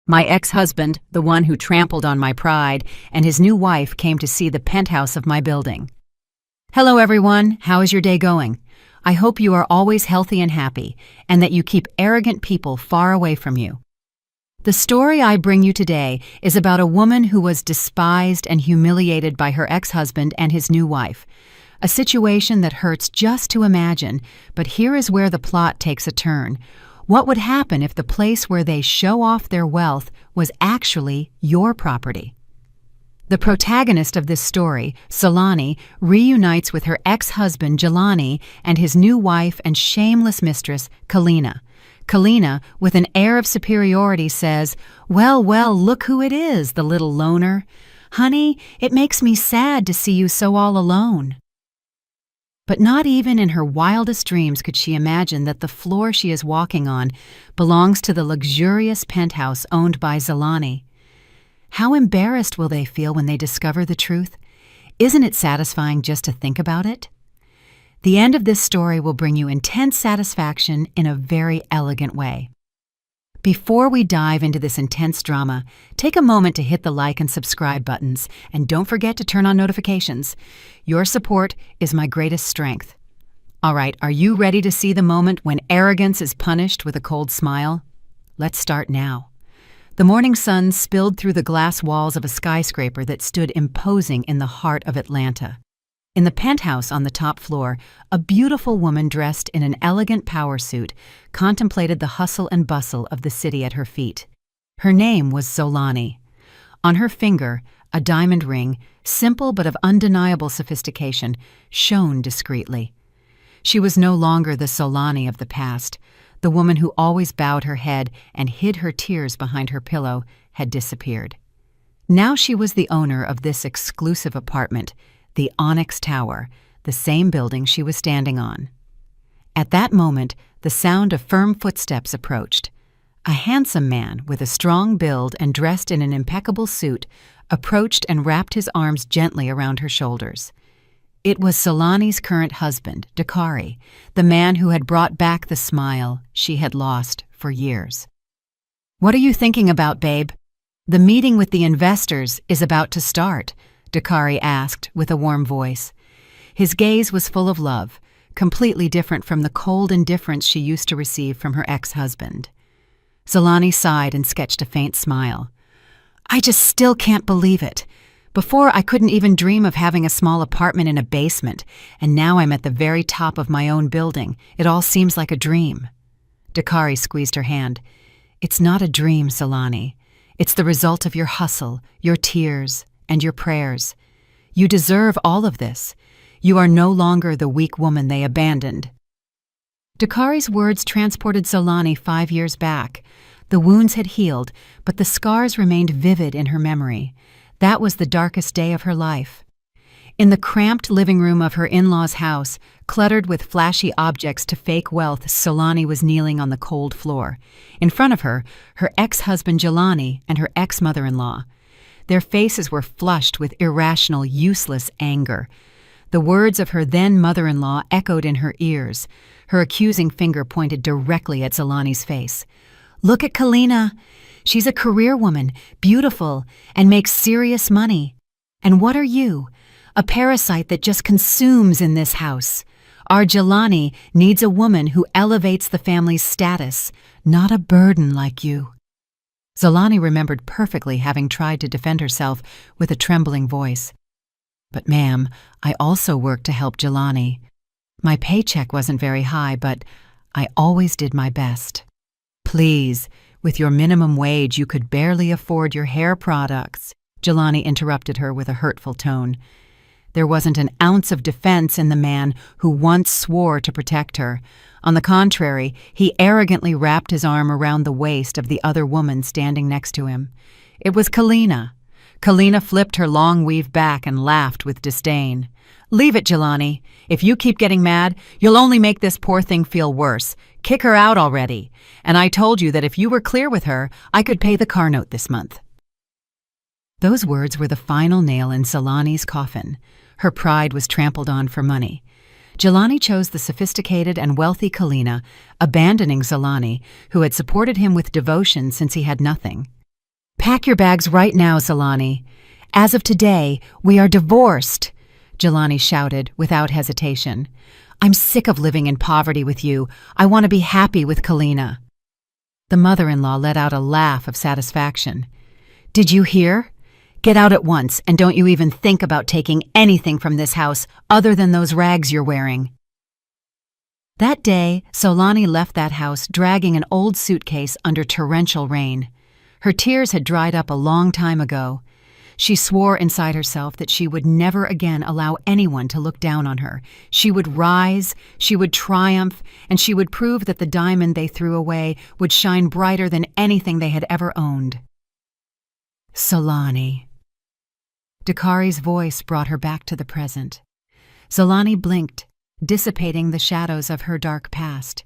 My ex-husband, the one who trampled on my pride, and his new wife came to see the penthouse of my building. Hello everyone, how is your day going? I hope you are always healthy and happy, and that you keep arrogant people far away from you. The story I bring you today is about a woman who was despised and humiliated by her ex-husband and his new wife. A situation that hurts just to imagine, but here is where the plot takes a turn. What would happen if the place where they show off their wealth was actually your property? The protagonist of this story, Salani, reunites with her ex-husband Jelani and his new wife and shameless mistress, Kalina. Kalina, with an air of superiority, says, Well, look who it is, the little loner. Honey, it makes me sad to see you so all alone. But not even in her wildest dreams could she imagine that the floor she is walking on belongs to the luxurious penthouse owned by Zelani. How embarrassed will they feel when they discover the truth? Isn't it satisfying just to think about it? The end of this story will bring you intense satisfaction in a very elegant way. Before we dive into this intense drama, take a moment to hit the like and subscribe buttons, and don't forget to turn on notifications. Your support is my greatest strength. All right, are you ready to see the moment when arrogance is punished with a cold smile? Let's start now. The morning sun spilled through the glass walls of a skyscraper that stood imposing in the heart of Atlanta. In the penthouse on the top floor, a beautiful woman dressed in an elegant power suit contemplated the hustle and bustle of the city at her feet. Her name was Zolani. On her finger, a diamond ring, simple but of undeniable sophistication, shone discreetly. She was no longer the Zolani of the past. The woman who always bowed her head and hid her tears behind her pillow had disappeared. Now she was the owner of this exclusive apartment, the Onyx Tower, the same building she was standing on. At that moment, the sound of firm footsteps approached. A handsome man with a strong build and dressed in an impeccable suit approached and wrapped his arms gently around her shoulders. It was Salani's current husband, Dakari, the man who had brought back the smile she had lost for years. What are you thinking about, babe? The meeting with the investors is about to start, Dakari asked with a warm voice. His gaze was full of love, completely different from the cold indifference she used to receive from her ex-husband. Zolani sighed and sketched a faint smile. I just still can't believe it. Before, I couldn't even dream of having a small apartment in a basement, and now I'm at the very top of my own building. It all seems like a dream. Dakari squeezed her hand. It's not a dream, Zolani. It's the result of your hustle, your tears, and your prayers. You deserve all of this. You are no longer the weak woman they abandoned. Dakari's words transported Zolani 5 years back. The wounds had healed, but the scars remained vivid in her memory. That was the darkest day of her life. In the cramped living room of her in-laws' house, cluttered with flashy objects to fake wealth, Zolani was kneeling on the cold floor. In front of her, her ex-husband Jelani and her ex-mother-in-law. Their faces were flushed with irrational, useless anger. The words of her then mother-in-law echoed in her ears. Her accusing finger pointed directly at Zolani's face. Look at Kalina. She's a career woman, beautiful, and makes serious money. And what are you? A parasite that just consumes in this house. Our Jelani needs a woman who elevates the family's status, not a burden like you. Zolani remembered perfectly having tried to defend herself with a trembling voice. But ma'am, I also worked to help Jelani. My paycheck wasn't very high, but I always did my best. Please, with your minimum wage, you could barely afford your hair products, Jelani interrupted her with a hurtful tone. There wasn't an ounce of defense in the man who once swore to protect her. On the contrary, he arrogantly wrapped his arm around the waist of the other woman standing next to him. It was Kalina. Kalina flipped her long weave back and laughed with disdain. Leave it, Jelani. If you keep getting mad, you'll only make this poor thing feel worse. Kick her out already. And I told you that if you were clear with her, I could pay the car note this month. Those words were the final nail in Zolani's coffin. Her pride was trampled on for money. Jelani chose the sophisticated and wealthy Kalina, abandoning Zolani, who had supported him with devotion since he had nothing. Pack your bags right now, Zalani. As of today, we are divorced, Jelani shouted without hesitation. I'm sick of living in poverty with you. I want to be happy with Kalina. The mother-in-law let out a laugh of satisfaction. Did you hear? Get out at once, and don't you even think about taking anything from this house other than those rags you're wearing. That day, Solani left that house dragging an old suitcase under torrential rain. Her tears had dried up a long time ago. She swore inside herself that she would never again allow anyone to look down on her. She would rise, she would triumph, and she would prove that the diamond they threw away would shine brighter than anything they had ever owned. Solani. Dakari's voice brought her back to the present. Zalani blinked, dissipating the shadows of her dark past.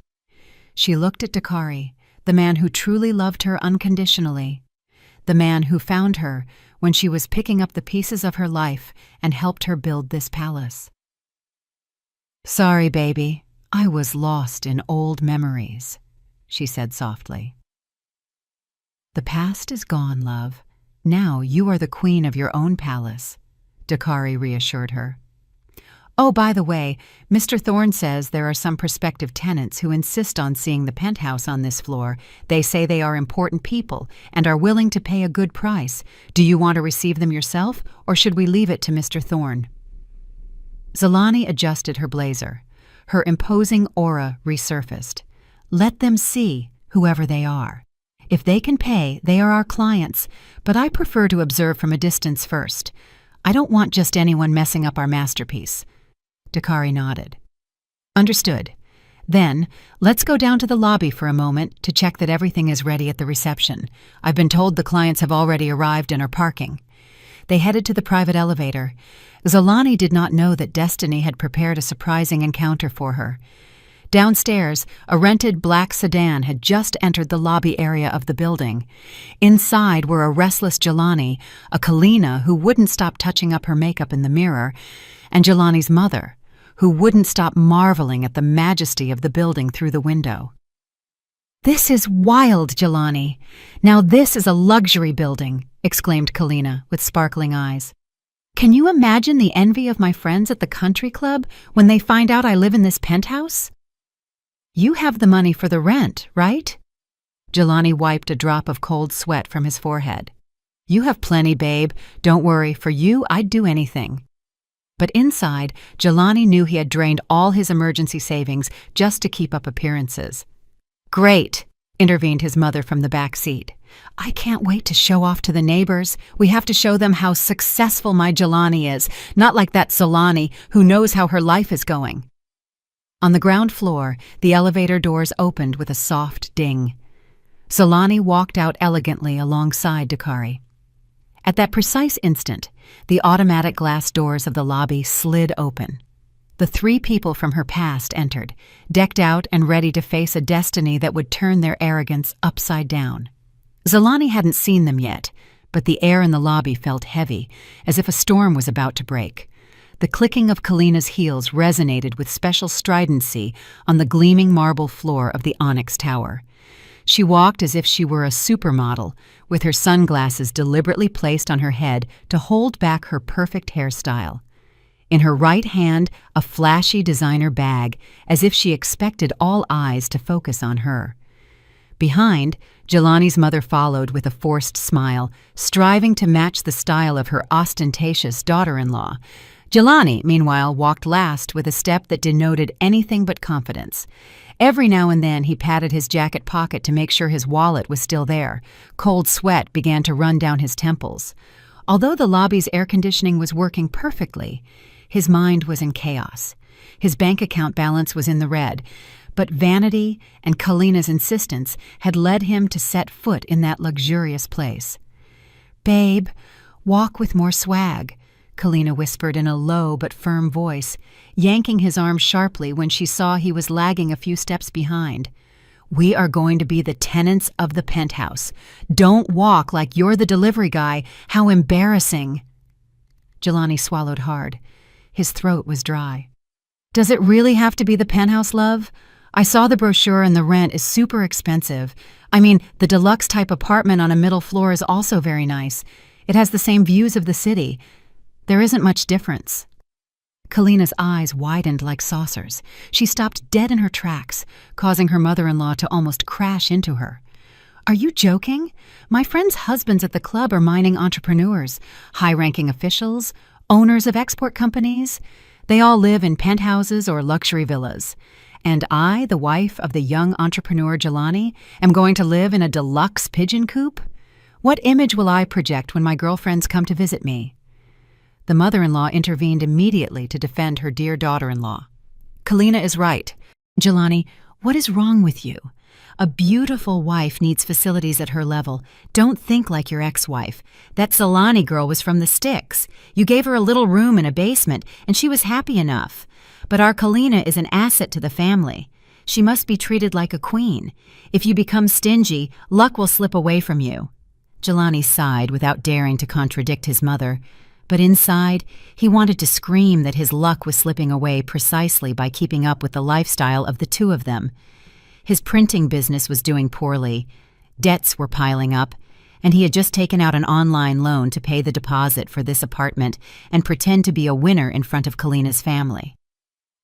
She looked at Dakari, the man who truly loved her unconditionally, the man who found her when she was picking up the pieces of her life and helped her build this palace. Sorry, baby, I was lost in old memories, she said softly. The past is gone, love. Now you are the queen of your own palace, Dakari reassured her. Oh, by the way, Mr. Thorne says there are some prospective tenants who insist on seeing the penthouse on this floor. They say they are important people and are willing to pay a good price. Do you want to receive them yourself, or should we leave it to Mr. Thorne? Zalani adjusted her blazer. Her imposing aura resurfaced. Let them see, whoever they are. If they can pay, they are our clients, but I prefer to observe from a distance first. I don't want just anyone messing up our masterpiece. Dakari nodded. Understood. Then, let's go down to the lobby for a moment to check that everything is ready at the reception. I've been told the clients have already arrived and are parking. They headed to the private elevator. Zalani did not know that Destiny had prepared a surprising encounter for her. Downstairs, a rented black sedan had just entered the lobby area of the building. Inside were a restless Jelani, a Kalina who wouldn't stop touching up her makeup in the mirror, and Jelani's mother, who wouldn't stop marveling at the majesty of the building through the window. This is wild, Jelani. Now this is a luxury building, exclaimed Kalina with sparkling eyes. Can you imagine the envy of my friends at the country club when they find out I live in this penthouse? You have the money for the rent, right? Jelani wiped a drop of cold sweat from his forehead. You have plenty, babe. Don't worry, for you, I'd do anything. But inside, Jelani knew he had drained all his emergency savings just to keep up appearances. Great, intervened his mother from the back seat. I can't wait to show off to the neighbors. We have to show them how successful my Jelani is, not like that Solani who knows how her life is going. On the ground floor, the elevator doors opened with a soft ding. Solani walked out elegantly alongside Dakari. At that precise instant, the automatic glass doors of the lobby slid open. The three people from her past entered, decked out and ready to face a destiny that would turn their arrogance upside down. Zalani hadn't seen them yet, but the air in the lobby felt heavy, as if a storm was about to break. The clicking of Kalina's heels resonated with special stridency on the gleaming marble floor of the Onyx Tower. She walked as if she were a supermodel, with her sunglasses deliberately placed on her head to hold back her perfect hairstyle. In her right hand, a flashy designer bag, as if she expected all eyes to focus on her. Behind, Jelani's mother followed with a forced smile, striving to match the style of her ostentatious daughter-in-law. Jelani, meanwhile, walked last with a step that denoted anything but confidence. Every now and then he patted his jacket pocket to make sure his wallet was still there. Cold sweat began to run down his temples. Although the lobby's air conditioning was working perfectly, his mind was in chaos. His bank account balance was in the red, but vanity and Kalina's insistence had led him to set foot in that luxurious place. "Babe, walk with more swag," Kalina whispered in a low but firm voice, yanking his arm sharply when she saw he was lagging a few steps behind. "We are going to be the tenants of the penthouse. Don't walk like you're the delivery guy. How embarrassing." Jelani swallowed hard. His throat was dry. "Does it really have to be the penthouse, love? I saw the brochure and the rent is super expensive. I mean, the deluxe type apartment on a middle floor is also very nice. It has the same views of the city. There isn't much difference. Kalina's eyes widened like saucers. She stopped dead in her tracks, causing her mother-in-law to almost crash into her. Are you joking? My friends' husbands at the club are mining entrepreneurs, high-ranking officials, owners of export companies. They all live in penthouses or luxury villas. And I, the wife of the young entrepreneur Jelani, am going to live in a deluxe pigeon coop? What image will I project when my girlfriends come to visit me? The mother-in-law intervened immediately to defend her dear daughter-in-law. Kalina is right. Jelani, what is wrong with you? A beautiful wife needs facilities at her level. Don't think like your ex-wife. That Solani girl was from the sticks. You gave her a little room in a basement, and she was happy enough. But our Kalina is an asset to the family. She must be treated like a queen. If you become stingy, luck will slip away from you. Jelani sighed without daring to contradict his mother. But inside, he wanted to scream that his luck was slipping away precisely by keeping up with the lifestyle of the two of them. His printing business was doing poorly. Debts were piling up, and he had just taken out an online loan to pay the deposit for this apartment and pretend to be a winner in front of Kalina's family.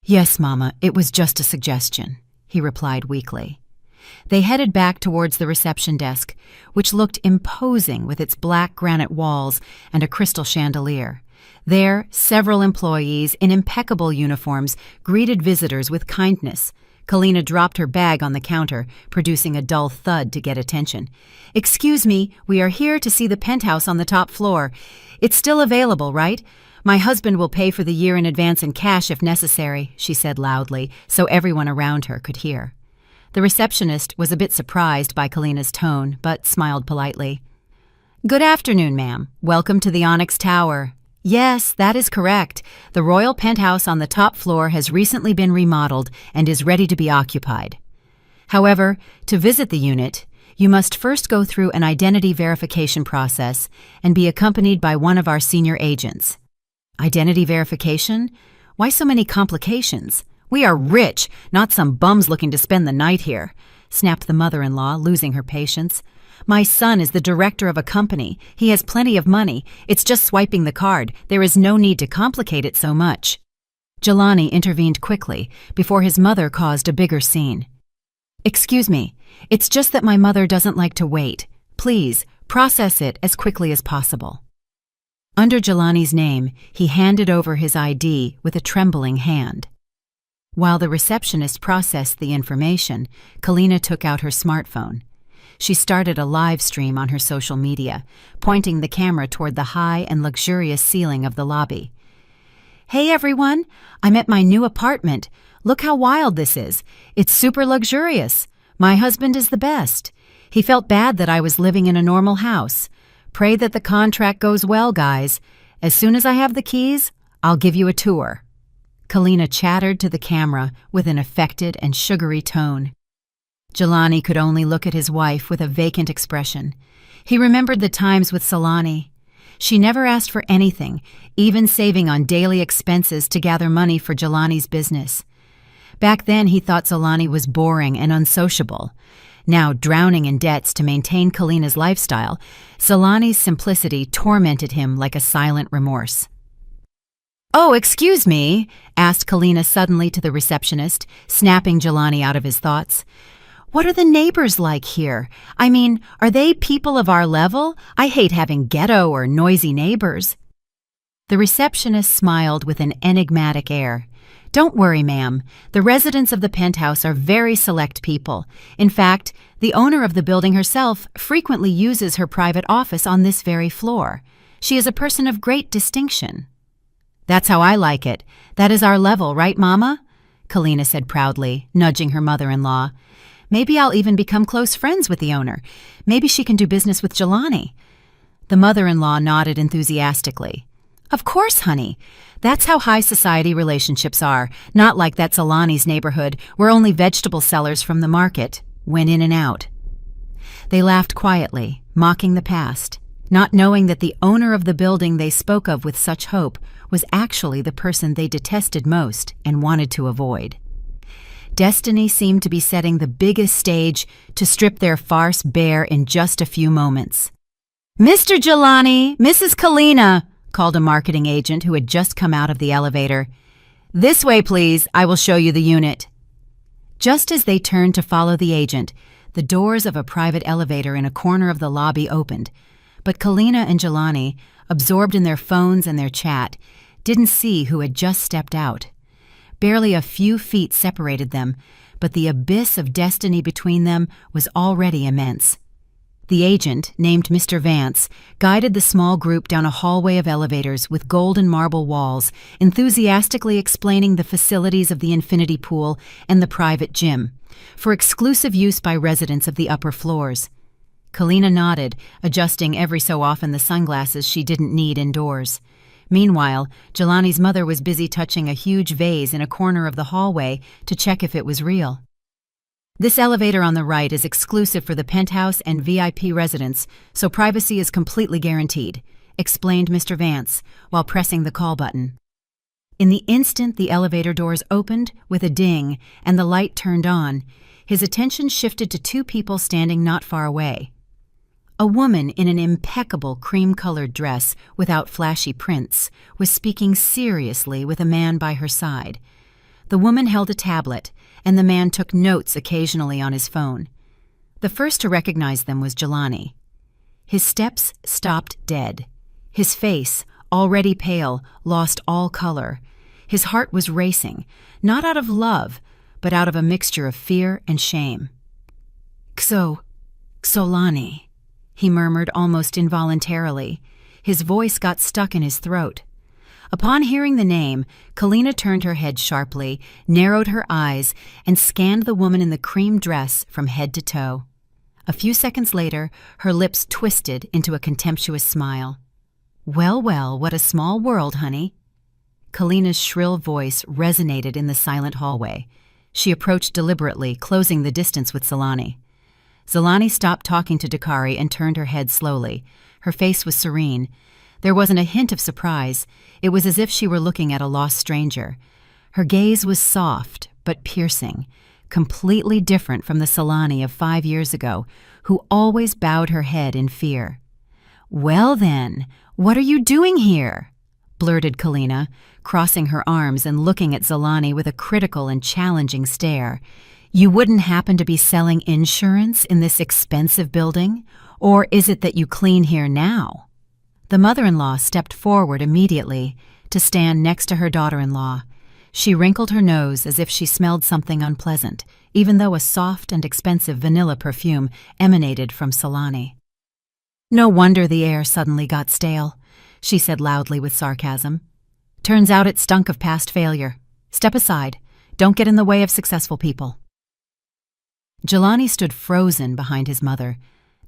Yes, Mama, it was just a suggestion, he replied weakly. They headed back towards the reception desk, which looked imposing with its black granite walls and a crystal chandelier. There, several employees in impeccable uniforms greeted visitors with kindness. Kalina dropped her bag on the counter, producing a dull thud to get attention. Excuse me, we are here to see the penthouse on the top floor. It's still available, right? My husband will pay for the year in advance in cash if necessary, she said loudly, so everyone around her could hear. The receptionist was a bit surprised by Kalina's tone, but smiled politely. Good afternoon, ma'am. Welcome to the Onyx Tower. Yes, that is correct. The royal penthouse on the top floor has recently been remodeled and is ready to be occupied. However, to visit the unit, you must first go through an identity verification process and be accompanied by one of our senior agents. Identity verification? Why so many complications? We are rich, not some bums looking to spend the night here, snapped the mother-in-law, losing her patience. My son is the director of a company. He has plenty of money. It's just swiping the card. There is no need to complicate it so much. Jelani intervened quickly before his mother caused a bigger scene. Excuse me, it's just that my mother doesn't like to wait. Please, process it as quickly as possible. Under Jelani's name, he handed over his ID with a trembling hand. While the receptionist processed the information, Kalina took out her smartphone. She started a live stream on her social media, pointing the camera toward the high and luxurious ceiling of the lobby. Hey everyone, I'm at my new apartment. Look how wild this is. It's super luxurious. My husband is the best. He felt bad that I was living in a normal house. Pray that the contract goes well, guys. As soon as I have the keys, I'll give you a tour. Kalina chattered to the camera with an affected and sugary tone. Jelani could only look at his wife with a vacant expression. He remembered the times with Solani. She never asked for anything, even saving on daily expenses to gather money for Jelani's business. Back then he thought Solani was boring and unsociable. Now drowning in debts to maintain Kalina's lifestyle, Solani's simplicity tormented him like a silent remorse. Oh, excuse me, asked Kalina suddenly to the receptionist, snapping Jelani out of his thoughts. What are the neighbors like here? I mean, are they people of our level? I hate having ghetto or noisy neighbors. The receptionist smiled with an enigmatic air. Don't worry, ma'am. The residents of the penthouse are very select people. In fact, the owner of the building herself frequently uses her private office on this very floor. She is a person of great distinction. That's how I like it. That is our level, right, Mama? Kalina said proudly, nudging her mother-in-law. Maybe I'll even become close friends with the owner. Maybe she can do business with Jelani. The mother-in-law nodded enthusiastically. Of course, honey. That's how high society relationships are, not like that Solani's neighborhood where only vegetable sellers from the market went in and out. They laughed quietly, mocking the past, not knowing that the owner of the building they spoke of with such hope was actually the person they detested most and wanted to avoid. Destiny seemed to be setting the biggest stage to strip their farce bare in just a few moments. "Mr. Jelani, Mrs. Kalina," called a marketing agent who had just come out of the elevator. "This way, please. I will show you the unit." Just as they turned to follow the agent, the doors of a private elevator in a corner of the lobby opened, but Kalina and Jelani, absorbed in their phones and their chat, didn't see who had just stepped out. Barely a few feet separated them, but the abyss of destiny between them was already immense. The agent, named Mr. Vance, guided the small group down a hallway of elevators with golden marble walls, enthusiastically explaining the facilities of the infinity pool and the private gym, for exclusive use by residents of the upper floors. Kalina nodded, adjusting every so often the sunglasses she didn't need indoors. Meanwhile, Jelani's mother was busy touching a huge vase in a corner of the hallway to check if it was real. "This elevator on the right is exclusive for the penthouse and VIP residents, so privacy is completely guaranteed," explained Mr. Vance while pressing the call button. In the instant the elevator doors opened with a ding and the light turned on, his attention shifted to two people standing not far away. A woman in an impeccable cream-colored dress without flashy prints was speaking seriously with a man by her side. The woman held a tablet, and the man took notes occasionally on his phone. The first to recognize them was Jelani. His steps stopped dead. His face, already pale, lost all color. His heart was racing, not out of love, but out of a mixture of fear and shame. Xolani," he murmured almost involuntarily. His voice got stuck in his throat. Upon hearing the name, Kalina turned her head sharply, narrowed her eyes, and scanned the woman in the cream dress from head to toe. A few seconds later, her lips twisted into a contemptuous smile. "Well, well, what a small world, honey." Kalina's shrill voice resonated in the silent hallway. She approached deliberately, closing the distance with Xolani. Xolani stopped talking to Dakari and turned her head slowly. Her face was serene. There wasn't a hint of surprise. It was as if she were looking at a lost stranger. Her gaze was soft but piercing, completely different from the Xolani of 5 years ago, who always bowed her head in fear. "Well then, what are you doing here?" blurted Kalina, crossing her arms and looking at Xolani with a critical and challenging stare. "You wouldn't happen to be selling insurance in this expensive building? Or is it that you clean here now?" The mother-in-law stepped forward immediately to stand next to her daughter-in-law. She wrinkled her nose as if she smelled something unpleasant, even though a soft and expensive vanilla perfume emanated from Xolani. "No wonder the air suddenly got stale," she said loudly with sarcasm. "Turns out it stunk of past failure. Step aside. Don't get in the way of successful people." Jelani stood frozen behind his mother,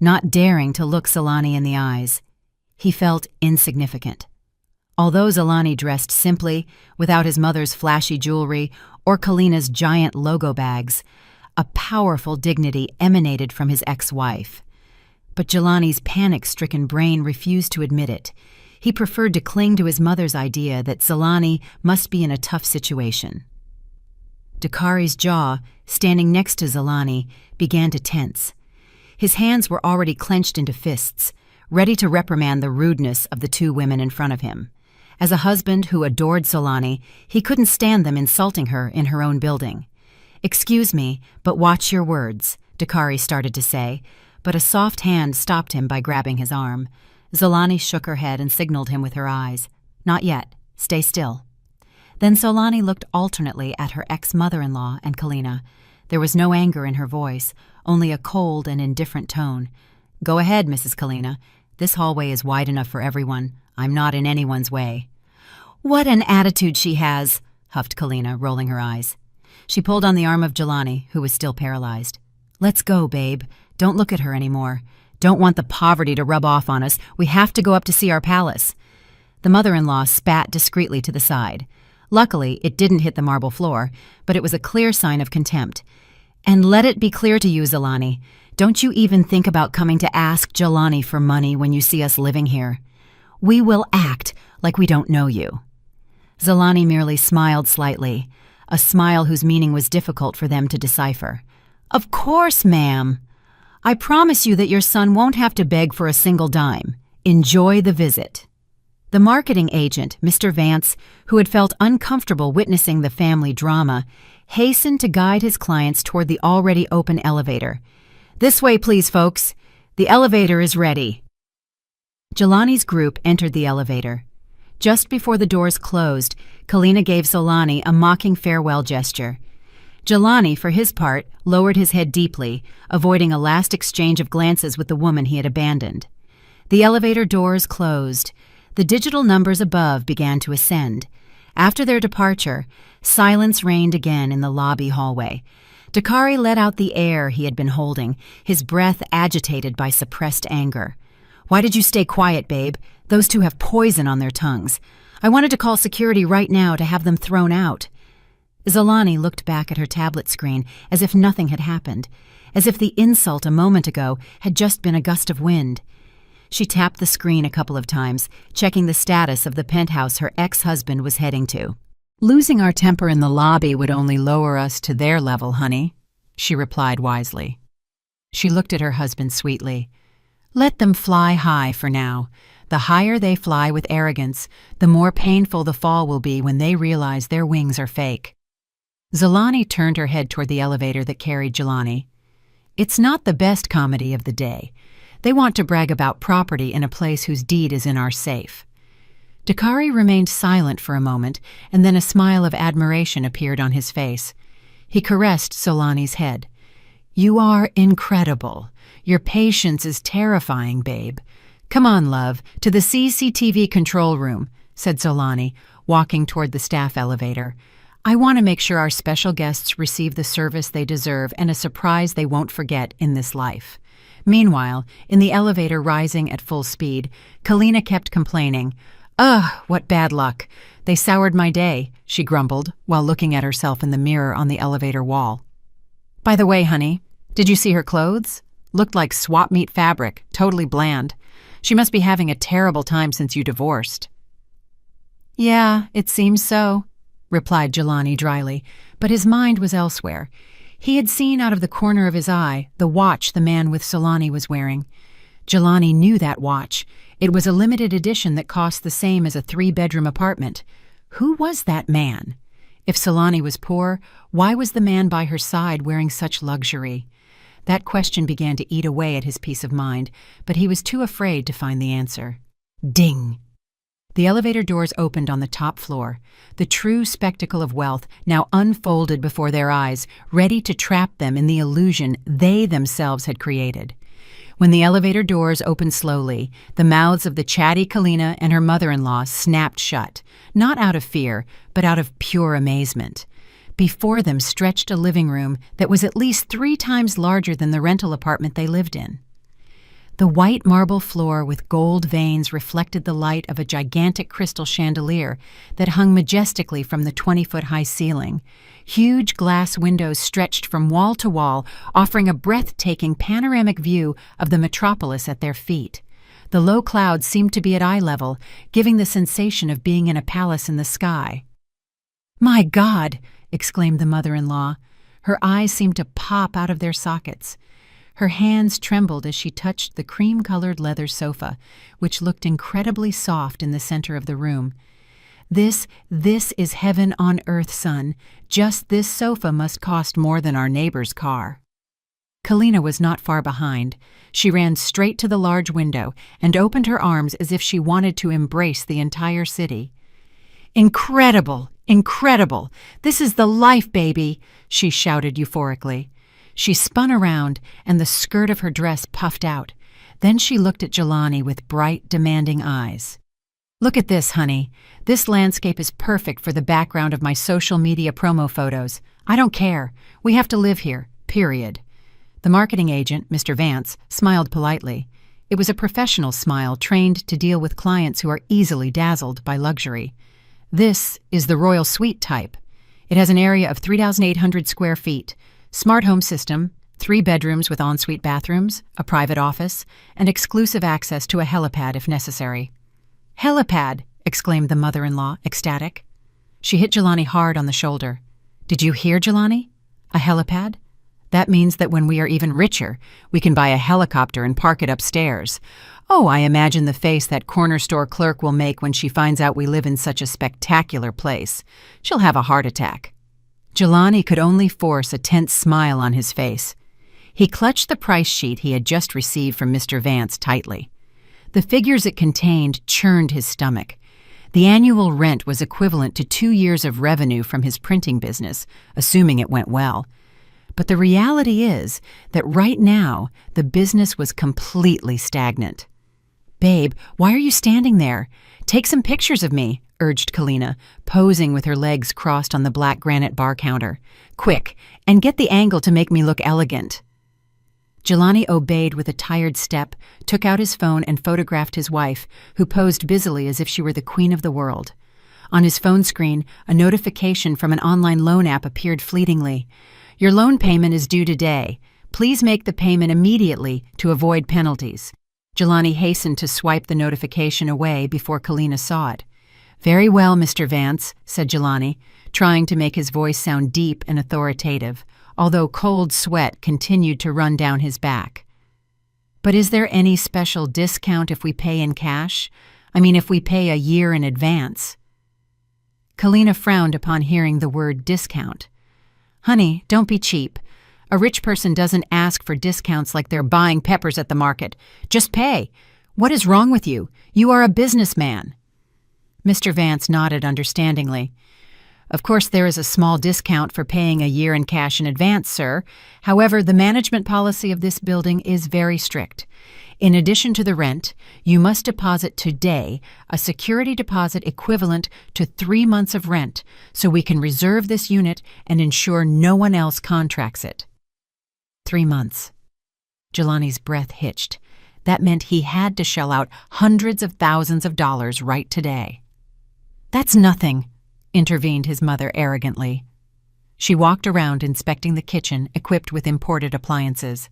not daring to look Xolani in the eyes. He felt insignificant. Although Xolani dressed simply, without his mother's flashy jewelry or Kalina's giant logo bags, a powerful dignity emanated from his ex-wife. But Jelani's panic-stricken brain refused to admit it. He preferred to cling to his mother's idea that Xolani must be in a tough situation. Dakari's jaw, standing next to Xolani, began to tense. His hands were already clenched into fists, ready to reprimand the rudeness of the two women in front of him. As a husband who adored Xolani, he couldn't stand them insulting her in her own building. "Excuse me, but watch your words," Dakari started to say, but a soft hand stopped him by grabbing his arm. Xolani shook her head and signaled him with her eyes. "Not yet. Stay still." Then Xolani looked alternately at her ex-mother-in-law and Kalina. There was no anger in her voice, only a cold and indifferent tone. "Go ahead, Mrs. Kalina. This hallway is wide enough for everyone. I'm not in anyone's way." "What an attitude she has," huffed Kalina, rolling her eyes. She pulled on the arm of Jelani, who was still paralyzed. "Let's go, babe. Don't look at her anymore. Don't want the poverty to rub off on us. We have to go up to see our palace." The mother-in-law spat discreetly to the side. Luckily, it didn't hit the marble floor, but it was a clear sign of contempt. "And let it be clear to you, Xolani, don't you even think about coming to ask Jelani for money when you see us living here. We will act like we don't know you." Xolani merely smiled slightly. a smile whose meaning was difficult for them to decipher. "Of course, ma'am. I promise you that your son won't have to beg for a single dime. Enjoy the visit." The marketing agent, Mr. Vance, who had felt uncomfortable witnessing the family drama, hastened to guide his clients toward the already open elevator. "This way, please, folks. The elevator is ready." Jelani's group entered the elevator. Just before the doors closed, Kalina gave Solani a mocking farewell gesture. Jelani, for his part, lowered his head deeply, avoiding a last exchange of glances with the woman he had abandoned. The elevator doors closed. The digital numbers above began to ascend. After their departure, silence reigned again in the lobby hallway. Dakari let out the air he had been holding, his breath agitated by suppressed anger. "Why did you stay quiet, babe? Those two have poison on their tongues. I wanted to call security right now to have them thrown out." Zolani looked back at her tablet screen as if nothing had happened, as if the insult a moment ago had just been a gust of wind. She tapped the screen a couple of times, checking the status of the penthouse her ex-husband was heading to. "Losing our temper in the lobby would only lower us to their level, honey," she replied wisely. She looked at her husband sweetly. "Let them fly high for now. The higher they fly with arrogance, the more painful the fall will be when they realize their wings are fake." Zolani turned her head toward the elevator that carried Jelani. "It's not the best comedy of the day. They want to brag about property in a place whose deed is in our safe." Dakari remained silent for a moment, and then a smile of admiration appeared on his face. He caressed Solani's head. "You are incredible. Your patience is terrifying, babe. Come on, love, to the CCTV control room," said Solani, walking toward the staff elevator. "I want to make sure our special guests receive the service they deserve and a surprise they won't forget in this life." Meanwhile, in the elevator rising at full speed, Kalina kept complaining. "Ugh, what bad luck. They soured my day," she grumbled, while looking at herself in the mirror on the elevator wall. "By the way, honey, did you see her clothes? Looked like swap meet fabric, totally bland. She must be having a terrible time since you divorced." "Yeah, it seems so," replied Jelani dryly, but his mind was elsewhere. He had seen out of the corner of his eye the watch the man with Solani was wearing. Jelani knew that watch. It was a limited edition that cost the same as a 3-bedroom apartment. Who was that man? If Solani was poor, why was the man by her side wearing such luxury? That question began to eat away at his peace of mind, but he was too afraid to find the answer. Ding! The elevator doors opened on the top floor. The true spectacle of wealth now unfolded before their eyes, ready to trap them in the illusion they themselves had created. When the elevator doors opened slowly, the mouths of the chatty Kalina and her mother-in-law snapped shut, not out of fear, but out of pure amazement. Before them stretched a living room that was at least 3 times larger than the rental apartment they lived in. The white marble floor with gold veins reflected the light of a gigantic crystal chandelier that hung majestically from the 20-foot-high ceiling. Huge glass windows stretched from wall to wall, offering a breathtaking panoramic view of the metropolis at their feet. The low clouds seemed to be at eye level, giving the sensation of being in a palace in the sky. "My God!" exclaimed the mother-in-law. Her eyes seemed to pop out of their sockets. Her hands trembled as she touched the cream-colored leather sofa, which looked incredibly soft in the center of the room. This is heaven on earth, son. Just this sofa must cost more than our neighbor's car." Kalina was not far behind. She ran straight to the large window and opened her arms as if she wanted to embrace the entire city. "Incredible! Incredible! This is the life, baby!" she shouted euphorically. She spun around, and the skirt of her dress puffed out. Then she looked at Jelani with bright, demanding eyes. "Look at this, honey. This landscape is perfect for the background of my social media promo photos. I don't care. We have to live here, period." The marketing agent, Mr. Vance, smiled politely. It was a professional smile trained to deal with clients who are easily dazzled by luxury. "This is the Royal Suite type. It has an area of 3,800 square feet. Smart home system, 3 bedrooms with ensuite bathrooms, a private office, and exclusive access to a helipad if necessary." "Helipad!" exclaimed the mother-in-law, ecstatic. She hit Jelani hard on the shoulder. Did you hear, Jelani? A helipad? That means that when we are even richer, we can buy a helicopter and park it upstairs. Oh, I imagine the face that corner store clerk will make when she finds out we live in such a spectacular place. She'll have a heart attack. Jelani could only force a tense smile on his face. He clutched the price sheet he had just received from Mr. Vance tightly. The figures it contained churned his stomach. The annual rent was equivalent to 2 years of revenue from his printing business, assuming it went well. But the reality is that right now, the business was completely stagnant. "Babe, why are you standing there? Take some pictures of me," urged Kalina, posing with her legs crossed on the black granite bar counter. "Quick, and get the angle to make me look elegant." Jelani obeyed with a tired step, took out his phone and photographed his wife, who posed busily as if she were the queen of the world. On his phone screen, a notification from an online loan app appeared fleetingly. "Your loan payment is due today. Please make the payment immediately to avoid penalties." Jelani hastened to swipe the notification away before Kalina saw it. "Very well, Mr. Vance," said Jelani, trying to make his voice sound deep and authoritative, although cold sweat continued to run down his back. "But is there any special discount if we pay in cash? I mean, if we pay a year in advance?" Kalina frowned upon hearing the word discount. "Honey, don't be cheap. A rich person doesn't ask for discounts like they're buying peppers at the market. Just pay. What is wrong with you? You are a businessman." Mr. Vance nodded understandingly. "Of course, there is a small discount for paying a year in cash in advance, sir. However, the management policy of this building is very strict. In addition to the rent, you must deposit today a security deposit equivalent to 3 months of rent so we can reserve this unit and ensure no one else contracts it." 3 months. Jelani's breath hitched. That meant he had to shell out hundreds of thousands of dollars right today. "That's nothing," intervened his mother arrogantly. She walked around inspecting the kitchen equipped with imported appliances.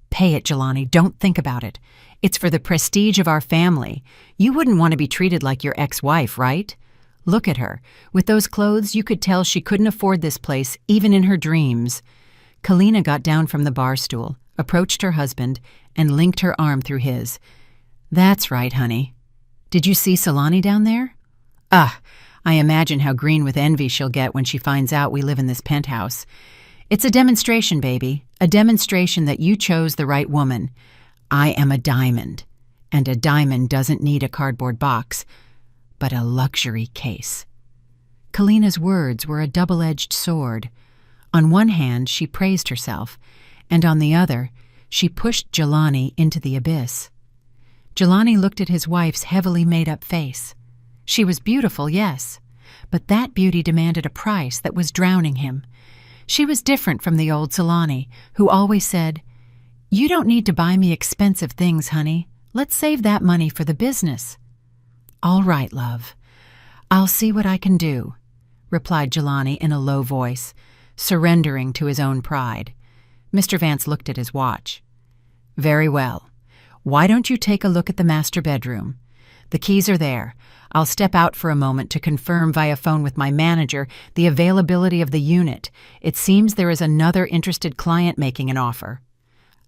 "Pay it, Jelani. Don't think about it. It's for the prestige of our family. You wouldn't want to be treated like your ex-wife, right? Look at her. With those clothes, you could tell she couldn't afford this place, even in her dreams." Kalina got down from the bar stool, approached her husband, and linked her arm through his. "That's right, honey. Did you see Solani down there? I imagine how green with envy she'll get when she finds out we live in this penthouse. It's a demonstration, baby, a demonstration that you chose the right woman. I am a diamond, and a diamond doesn't need a cardboard box, but a luxury case." Kalina's words were a double-edged sword. On one hand, she praised herself, and on the other, she pushed Jelani into the abyss. Jelani looked at his wife's heavily made-up face. She was beautiful, yes, but that beauty demanded a price that was drowning him. She was different from the old Solani, who always said, "You don't need to buy me expensive things, honey. Let's save that money for the business." "All right, love. I'll see what I can do," replied Jelani in a low voice, surrendering to his own pride. Mr. Vance looked at his watch. "Very well. Why don't you take a look at the master bedroom? The keys are there. I'll step out for a moment to confirm via phone with my manager the availability of the unit. It seems there is another interested client making an offer."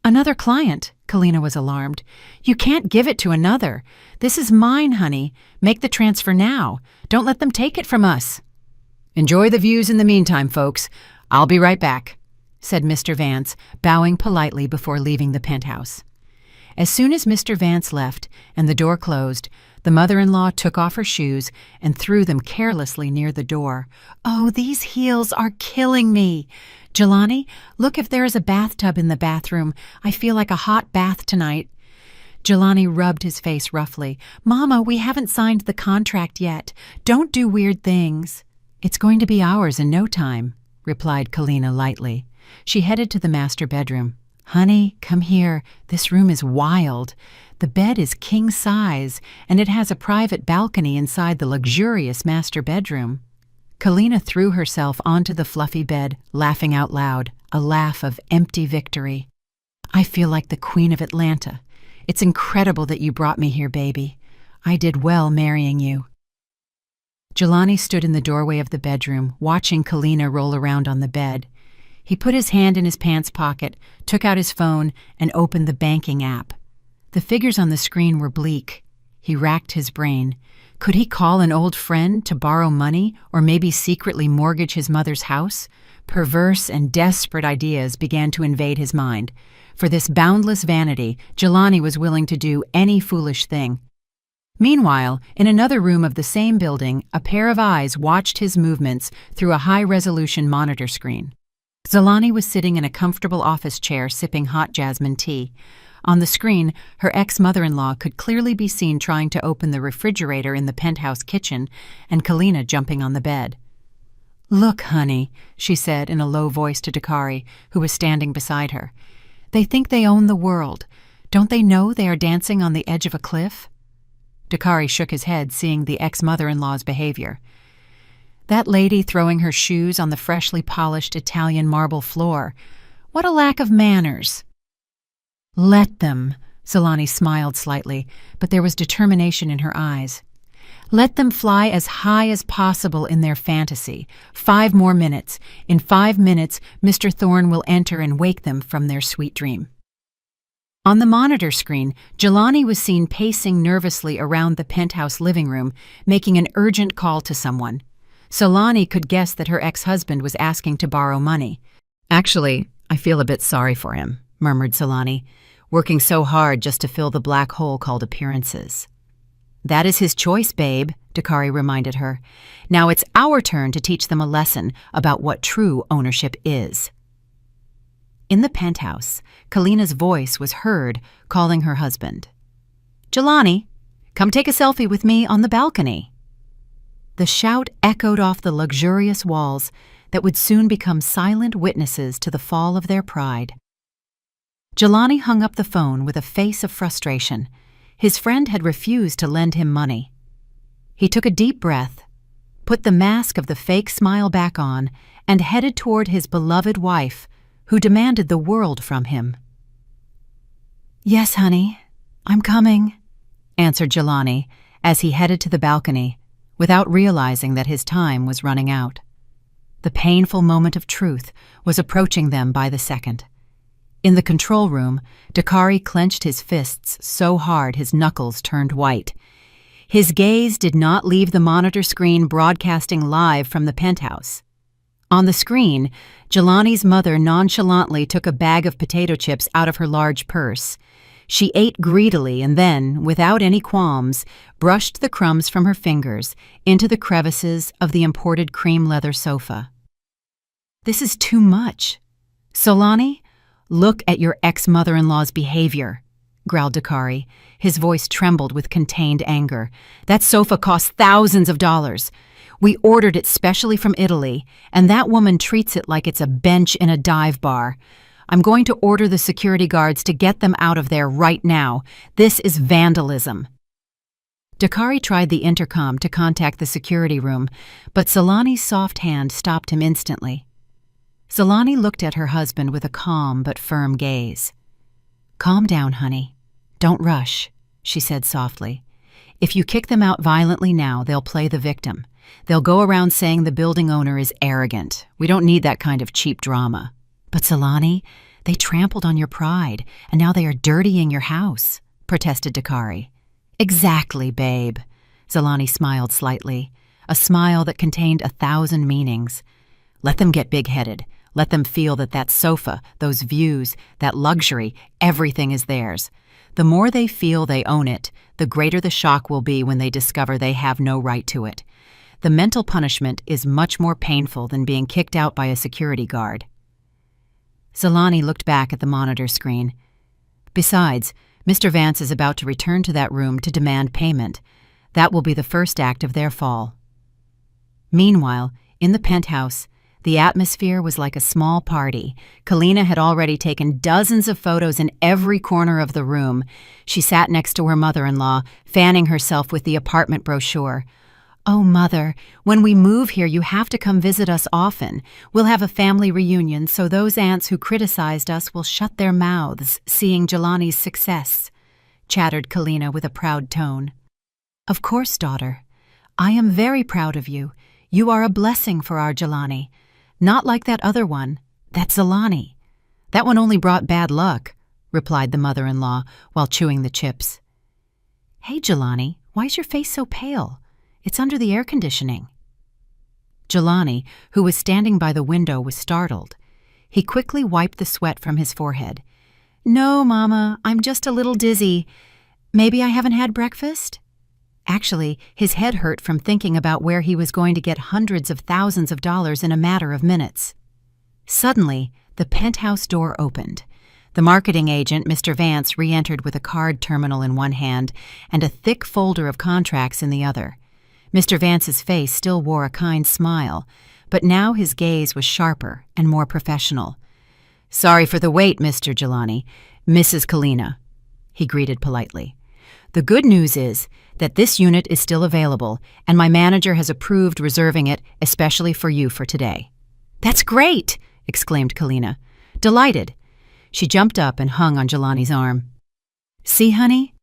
"Another client?" Kalina was alarmed. "You can't give it to another. This is mine, honey. Make the transfer now. Don't let them take it from us." "Enjoy the views in the meantime, folks. I'll be right back," said Mr. Vance, bowing politely before leaving the penthouse. As soon as Mr. Vance left and the door closed, the mother-in-law took off her shoes and threw them carelessly near the door. "Oh, these heels are killing me. Jelani, look if there is a bathtub in the bathroom. I feel like a hot bath tonight." Jelani rubbed his face roughly. "Mama, we haven't signed the contract yet. Don't do weird things." "It's going to be ours in no time," replied Kalina lightly. She headed to the master bedroom. "Honey, come here. This room is wild. The bed is king size, and it has a private balcony inside the luxurious master bedroom." Kalina threw herself onto the fluffy bed, laughing out loud, a laugh of empty victory. "I feel like the Queen of Atlanta. It's incredible that you brought me here, baby. I did well marrying you." Jelani stood in the doorway of the bedroom, watching Kalina roll around on the bed. He put his hand in his pants pocket, took out his phone, and opened the banking app. The figures on the screen were bleak. He racked his brain. Could he call an old friend to borrow money, or maybe secretly mortgage his mother's house? Perverse and desperate ideas began to invade his mind. For this boundless vanity, Jelani was willing to do any foolish thing. Meanwhile, in another room of the same building, a pair of eyes watched his movements through a high-resolution monitor screen. Jelani was sitting in a comfortable office chair sipping hot jasmine tea. On the screen, her ex-mother-in-law could clearly be seen trying to open the refrigerator in the penthouse kitchen and Kalina jumping on the bed. "Look, honey," she said in a low voice to Dakari, who was standing beside her. "They think they own the world. Don't they know they are dancing on the edge of a cliff?" Dakari shook his head, seeing the ex-mother-in-law's behavior. That lady throwing her shoes on the freshly polished Italian marble floor. What a lack of manners. "Let them," Solani smiled slightly, but there was determination in her eyes. "Let them fly as high as possible in their fantasy. 5 more minutes. In 5 minutes, Mr. Thorne will enter and wake them from their sweet dream." On the monitor screen, Jelani was seen pacing nervously around the penthouse living room, making an urgent call to someone. Solani could guess that her ex-husband was asking to borrow money. "Actually, I feel a bit sorry for him," murmured Solani, "working so hard just to fill the black hole called appearances." "That is his choice, babe," Dakari reminded her. "Now it's our turn to teach them a lesson about what true ownership is." In the penthouse, Kalina's voice was heard calling her husband. "Jelani, come take a selfie with me on the balcony." The shout echoed off the luxurious walls that would soon become silent witnesses to the fall of their pride. Jelani hung up the phone with a face of frustration. His friend had refused to lend him money. He took a deep breath, put the mask of the fake smile back on, and headed toward his beloved wife, who demanded the world from him. "Yes, honey, I'm coming," answered Jelani as he headed to the balcony, without realizing that his time was running out. The painful moment of truth was approaching them by the second. In the control room, Dakari clenched his fists so hard his knuckles turned white. His gaze did not leave the monitor screen broadcasting live from the penthouse. On the screen, Jelani's mother nonchalantly took a bag of potato chips out of her large purse. She ate greedily and then, without any qualms, brushed the crumbs from her fingers into the crevices of the imported cream leather sofa. "This is too much. Solani, look at your ex-mother-in-law's behavior," growled Dakari. His voice trembled with contained anger. "That sofa cost thousands of dollars. We ordered it specially from Italy, and that woman treats it like it's a bench in a dive bar. I'm going to order the security guards to get them out of there right now. This is vandalism." Dakari tried the intercom to contact the security room, but Solani's soft hand stopped him instantly. Solani looked at her husband with a calm but firm gaze. "Calm down, honey. Don't rush," she said softly. "If you kick them out violently now, they'll play the victim. They'll go around saying the building owner is arrogant. We don't need that kind of cheap drama." "But Solani, they trampled on your pride, and now they are dirtying your house," protested Dakari. "Exactly, babe." Solani smiled slightly, a smile that contained 1,000 meanings. "Let them get big-headed. Let them feel that that sofa, those views, that luxury, everything is theirs. The more they feel they own it, the greater the shock will be when they discover they have no right to it. The mental punishment is much more painful than being kicked out by a security guard." Solani looked back at the monitor screen. "Besides, Mr. Vance is about to return to that room to demand payment. That will be the first act of their fall." Meanwhile, in the penthouse, the atmosphere was like a small party. Kalina had already taken dozens of photos in every corner of the room. She sat next to her mother-in-law, fanning herself with the apartment brochure. "Oh, Mother, when we move here, you have to come visit us often. We'll have a family reunion, so those aunts who criticized us will shut their mouths, seeing Jelani's success," chattered Kalina with a proud tone. "Of course, daughter. I am very proud of you. You are a blessing for our Jelani. Not like that other one. That's Zalani. That one only brought bad luck, replied the mother-in-law while chewing the chips. Hey, Jelani, why is your face so pale? It's under the air conditioning. Jelani, who was standing by the window, was startled. He quickly wiped the sweat from his forehead. No, Mama, I'm just a little dizzy. Maybe I haven't had breakfast? Actually, his head hurt from thinking about where he was going to get hundreds of thousands of dollars in a matter of minutes. Suddenly, the penthouse door opened. The marketing agent, Mr. Vance, re-entered with a card terminal in one hand and a thick folder of contracts in the other. Mr. Vance's face still wore a kind smile, but now his gaze was sharper and more professional. Sorry for the wait, Mr. Jelani. Mrs. Kalina, he greeted politely. The good news is that this unit is still available, and my manager has approved reserving it especially for you for today. That's great, exclaimed Kalina. Delighted. She jumped up and hung on Jelani's arm. See, honey?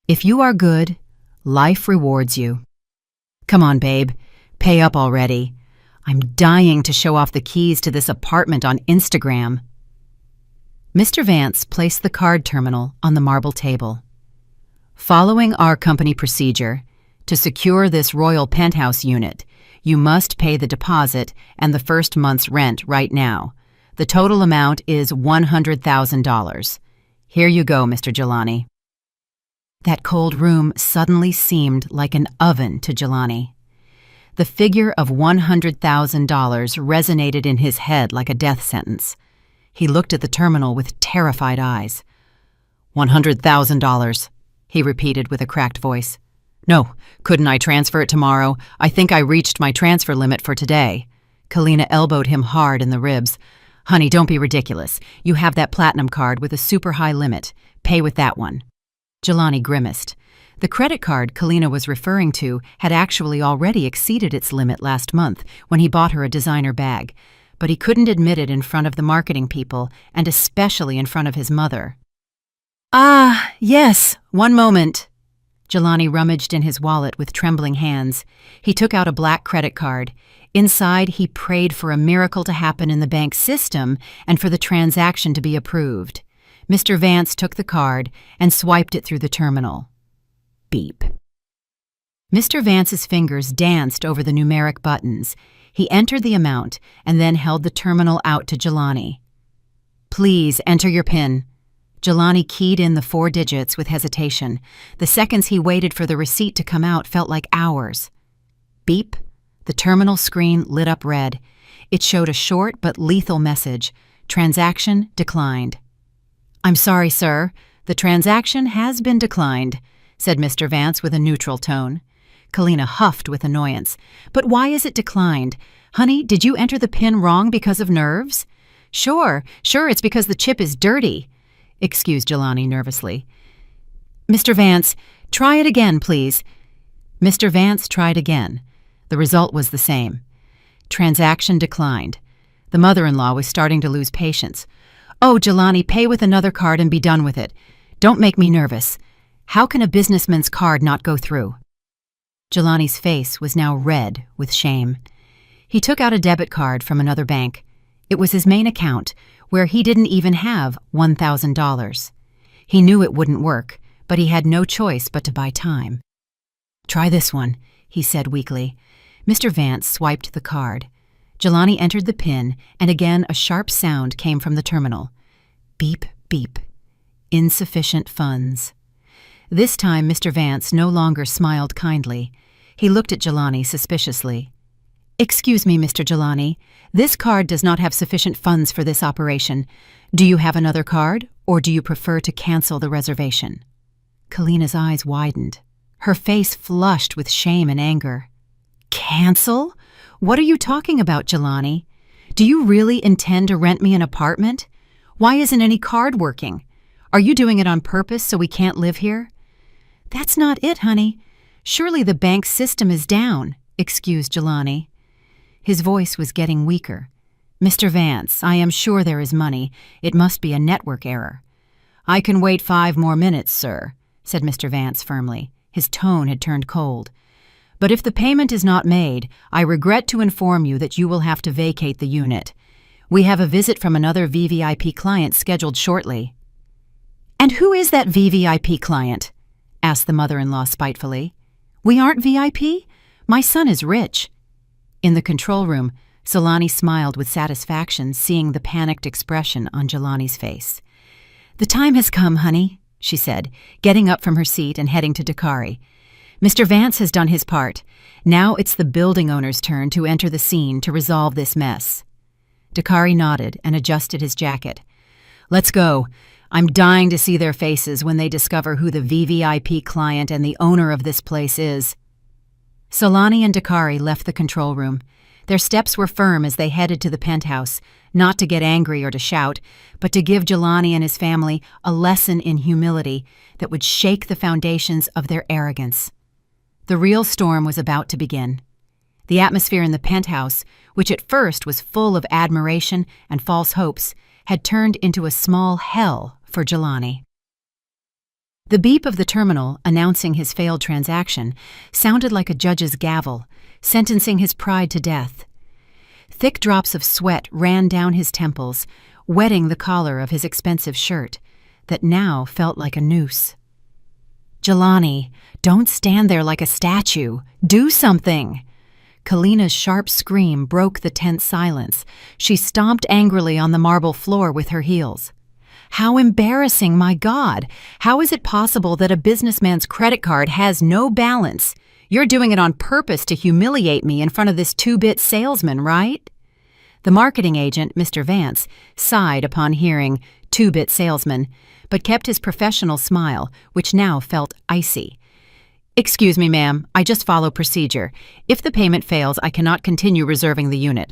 If you are good, life rewards you. Come on, babe. Pay up already. I'm dying to show off the keys to this apartment on Instagram. Mr. Vance placed the card terminal on the marble table. Following our company procedure, to secure this royal penthouse unit, you must pay the deposit and the first month's rent right now. The total amount is $100,000. Here you go, Mr. Jelani. That cold room suddenly seemed like an oven to Jelani. The figure of $100,000 resonated in his head like a death sentence. He looked at the terminal with terrified eyes. $100,000, he repeated with a cracked voice. No, couldn't I transfer it tomorrow? I think I reached my transfer limit for today. Kalina elbowed him hard in the ribs. Honey, don't be ridiculous. You have that platinum card with a super high limit. Pay with that one. Jelani grimaced. The credit card Kalina was referring to had actually already exceeded its limit last month when he bought her a designer bag, but he couldn't admit it in front of the marketing people and especially in front of his mother. Ah, yes, one moment. Jelani rummaged in his wallet with trembling hands. He took out a black credit card. Inside, he prayed for a miracle to happen in the bank system and for the transaction to be approved. Mr. Vance took the card and swiped it through the terminal. Beep. Mr. Vance's fingers danced over the numeric buttons. He entered the amount and then held the terminal out to Jelani. Please enter your PIN. Jelani keyed in the 4 digits with hesitation. The seconds he waited for the receipt to come out felt like hours. Beep. The terminal screen lit up red. It showed a short but lethal message. Transaction declined. I'm sorry, sir. The transaction has been declined, said Mr. Vance with a neutral tone. Kalina huffed with annoyance. But why is it declined? Honey, did you enter the PIN wrong because of nerves? Sure, it's because the chip is dirty, excused Jelani nervously. Mr. Vance, try it again, please. Mr. Vance tried again. The result was the same. Transaction declined. The mother-in-law was starting to lose patience. Oh, Jelani, pay with another card and be done with it. Don't make me nervous. How can a businessman's card not go through? Jelani's face was now red with shame. He took out a debit card from another bank. It was his main account, where he didn't even have $1,000. He knew it wouldn't work, but he had no choice but to buy time. Try this one, he said weakly. Mr. Vance swiped the card. Jelani entered the PIN, and again a sharp sound came from the terminal. Beep, beep. Insufficient funds. This time Mr. Vance no longer smiled kindly. He looked at Jelani suspiciously. Excuse me, Mr. Jelani. This card does not have sufficient funds for this operation. Do you have another card, or do you prefer to cancel the reservation? Kalina's eyes widened. Her face flushed with shame and anger. Cancel? What are you talking about, Jelani? Do you really intend to rent me an apartment? Why isn't any card working? Are you doing it on purpose so we can't live here? That's not it, honey. Surely the bank system is down, excused Jelani. His voice was getting weaker. Mr. Vance, I am sure there is money. It must be a network error. I can wait 5 more minutes, sir, said Mr. Vance firmly. His tone had turned cold. But if the payment is not made, I regret to inform you that you will have to vacate the unit. We have a visit from another VVIP client scheduled shortly." "And who is that VVIP client?" asked the mother-in-law spitefully. "We aren't VIP? My son is rich." In the control room, Solani smiled with satisfaction, seeing the panicked expression on Jelani's face. "The time has come, honey," she said, getting up from her seat and heading to Dakari. "Mr. Vance has done his part. Now it's the building owner's turn to enter the scene to resolve this mess." Dakari nodded and adjusted his jacket. "Let's go. I'm dying to see their faces when they discover who the VVIP client and the owner of this place is." Solani and Dakari left the control room. Their steps were firm as they headed to the penthouse, not to get angry or to shout, but to give Jelani and his family a lesson in humility that would shake the foundations of their arrogance. The real storm was about to begin. The atmosphere in the penthouse, which at first was full of admiration and false hopes, had turned into a small hell for Jelani. The beep of the terminal announcing his failed transaction sounded like a judge's gavel, sentencing his pride to death. Thick drops of sweat ran down his temples, wetting the collar of his expensive shirt, that now felt like a noose. "Jelani, don't stand there like a statue. Do something!" Kalina's sharp scream broke the tense silence. She stomped angrily on the marble floor with her heels. "How embarrassing, my God! How is it possible that a businessman's credit card has no balance? You're doing it on purpose to humiliate me in front of this two-bit salesman, right?" The marketing agent, Mr. Vance, sighed upon hearing two-bit salesman, but kept his professional smile, which now felt icy. "Excuse me, ma'am, I just follow procedure. If the payment fails, I cannot continue reserving the unit."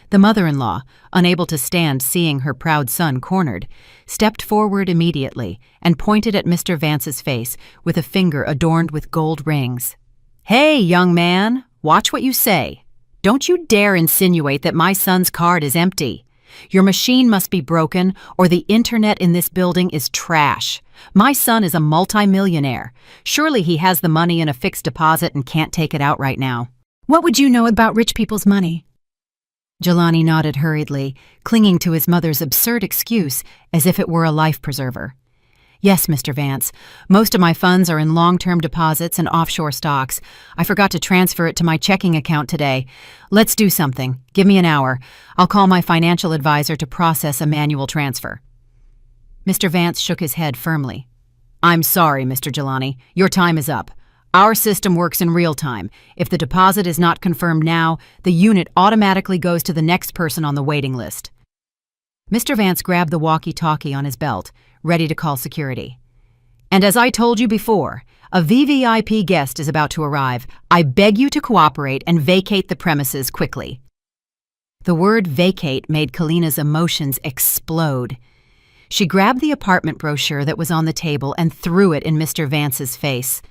The mother-in-law, unable to stand seeing her proud son cornered, stepped forward immediately and pointed at Mr. Vance's face with a finger adorned with gold rings. "Hey, young man, watch what you say. Don't you dare insinuate that my son's card is empty. Your machine must be broken, or the internet in this building is trash. My son is a multimillionaire. Surely he has the money in a fixed deposit and can't take it out right now." "What would you know about rich people's money?" Jelani nodded hurriedly, clinging to his mother's absurd excuse as if it were a life preserver. "Yes, Mr. Vance. Most of my funds are in long-term deposits and offshore stocks. I forgot to transfer it to my checking account today. Let's do something. Give me an hour. I'll call my financial advisor to process a manual transfer." Mr. Vance shook his head firmly. "I'm sorry, Mr. Jelani. Your time is up. Our system works in real time. If the deposit is not confirmed now, the unit automatically goes to the next person on the waiting list." Mr. Vance grabbed the walkie-talkie on his belt, ready to call security. "And as I told you before, a VVIP guest is about to arrive. I beg you to cooperate and vacate the premises quickly." The word vacate made Kalina's emotions explode. She grabbed the apartment brochure that was on the table and threw it in Mr. Vance's face.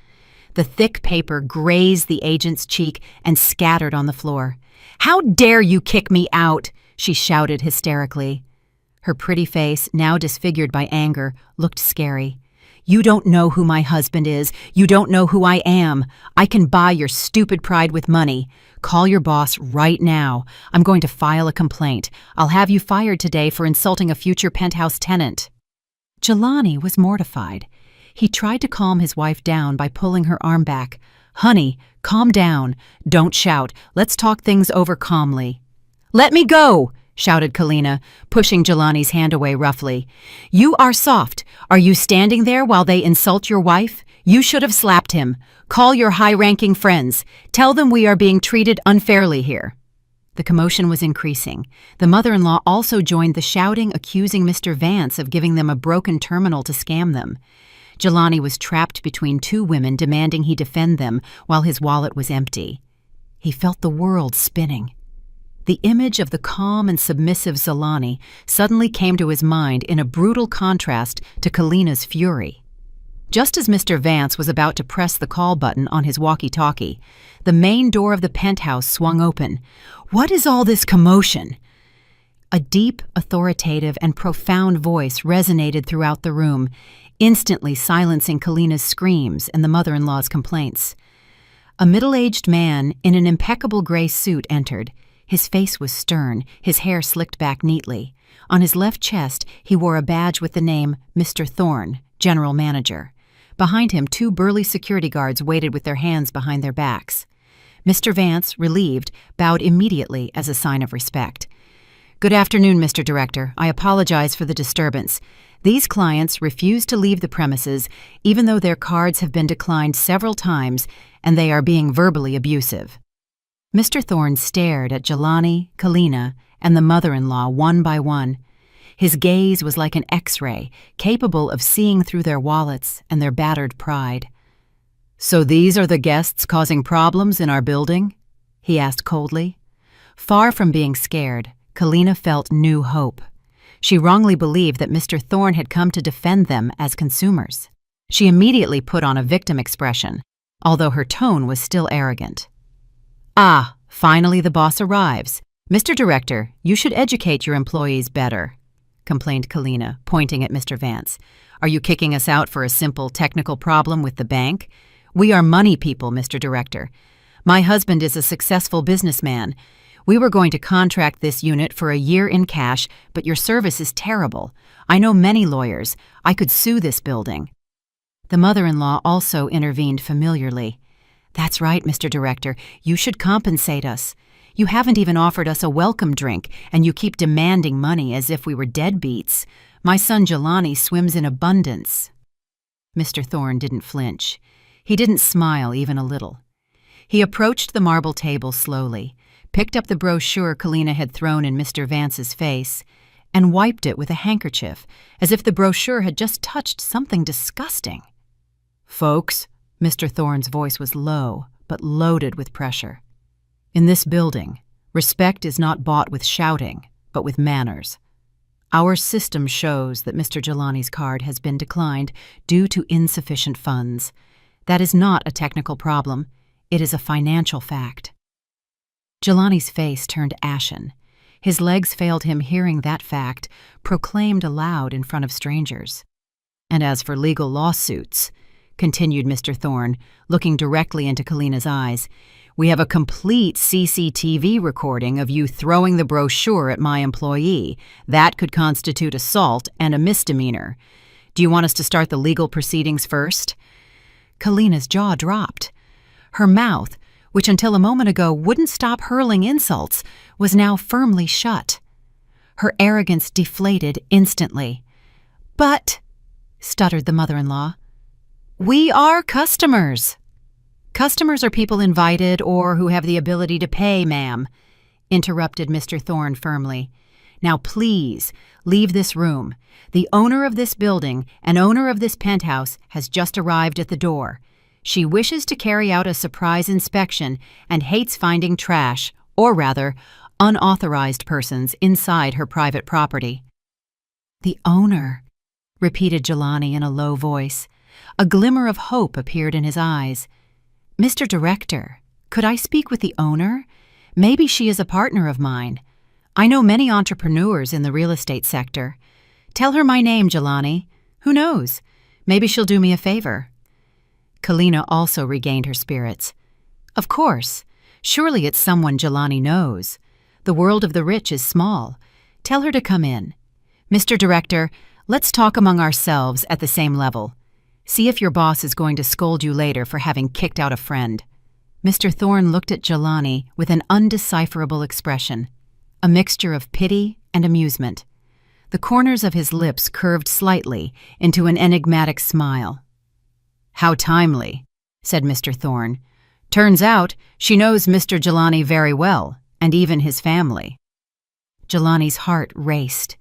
The thick paper grazed the agent's cheek and scattered on the floor. "How dare you kick me out?" she shouted hysterically. Her pretty face, now disfigured by anger, looked scary. "You don't know who my husband is. You don't know who I am. I can buy your stupid pride with money. Call your boss right now. I'm going to file a complaint. I'll have you fired today for insulting a future penthouse tenant." Jelani was mortified. He tried to calm his wife down by pulling her arm back. "Honey, calm down. Don't shout. Let's talk things over calmly." "Let me go!" shouted Kalina, pushing Jelani's hand away roughly. "You are soft. Are you standing there while they insult your wife? You should have slapped him. Call your high-ranking friends. Tell them we are being treated unfairly here." The commotion was increasing. The mother-in-law also joined the shouting, accusing Mr. Vance of giving them a broken terminal to scam them. Jelani was trapped between two women demanding he defend them while his wallet was empty. He felt the world spinning. The image of the calm and submissive Jelani suddenly came to his mind in a brutal contrast to Kalina's fury. Just as Mr. Vance was about to press the call button on his walkie-talkie, the main door of the penthouse swung open. "What is all this commotion?" A deep, authoritative, and profound voice resonated throughout the room, instantly silencing Kalina's screams and the mother-in-law's complaints. A middle-aged man in an impeccable gray suit entered. His face was stern, his hair slicked back neatly. On his left chest, he wore a badge with the name Mr. Thorne, General Manager. Behind him, 2 burly security guards waited with their hands behind their backs. Mr. Vance, relieved, bowed immediately as a sign of respect. "Good afternoon, Mr. Director. I apologize for the disturbance. These clients refuse to leave the premises even though their cards have been declined several times and they are being verbally abusive." Mr. Thorne stared at Jelani, Kalina, and the mother-in-law one by one. His gaze was like an X-ray, capable of seeing through their wallets and their battered pride. "So these are the guests causing problems in our building?" he asked coldly. Far from being scared, Kalina felt new hope. She wrongly believed that Mr. Thorne had come to defend them as consumers. She immediately put on a victim expression, although her tone was still arrogant. "Ah, finally the boss arrives. Mr. Director, you should educate your employees better," complained Kalina, pointing at Mr. Vance. "Are you kicking us out for a simple technical problem with the bank? We are money people, Mr. Director. My husband is a successful businessman. We were going to contract this unit for a year in cash, but your service is terrible. I know many lawyers. I could sue this building." The mother-in-law also intervened familiarly. "That's right, Mr. Director. You should compensate us. You haven't even offered us a welcome drink, and you keep demanding money as if we were deadbeats. My son Jelani swims in abundance." Mr. Thorne didn't flinch. He didn't smile even a little. He approached the marble table slowly, picked up the brochure Kalina had thrown in Mr. Vance's face, and wiped it with a handkerchief, as if the brochure had just touched something disgusting. "Folks," Mr. Thorne's voice was low, but loaded with pressure. "In this building, respect is not bought with shouting, but with manners. Our system shows that Mr. Jelani's card has been declined due to insufficient funds. That is not a technical problem. It is a financial fact." Jelani's face turned ashen. His legs failed him hearing that fact, proclaimed aloud in front of strangers. "And as for legal lawsuits," continued Mr. Thorne, looking directly into Kalina's eyes, "we have a complete CCTV recording of you throwing the brochure at my employee. That could constitute assault and a misdemeanor. Do you want us to start the legal proceedings first?" Kalina's jaw dropped. Her mouth, which until a moment ago wouldn't stop hurling insults, was now firmly shut. Her arrogance deflated instantly. "But," stuttered the mother-in-law, "we are customers." "Customers are people invited or who have the ability to pay, ma'am," interrupted Mr. Thorne firmly. "Now please, leave this room. The owner of this building and owner of this penthouse has just arrived at the door. She wishes to carry out a surprise inspection and hates finding trash, or rather, unauthorized persons inside her private property." "The owner," repeated Jelani in a low voice. A glimmer of hope appeared in his eyes. "Mr. Director, could I speak with the owner? Maybe she is a partner of mine. I know many entrepreneurs in the real estate sector. Tell her my name, Jelani. Who knows? Maybe she'll do me a favor." Kalina also regained her spirits. "Of course. Surely it's someone Jelani knows. The world of the rich is small. Tell her to come in. Mr. Director, let's talk among ourselves at the same level. See if your boss is going to scold you later for having kicked out a friend." Mr. Thorne looked at Jelani with an undecipherable expression, a mixture of pity and amusement. The corners of his lips curved slightly into an enigmatic smile. "How timely," said Mr. Thorne. "Turns out she knows Mr. Jelani very well, and even his family." Jelani's heart raced.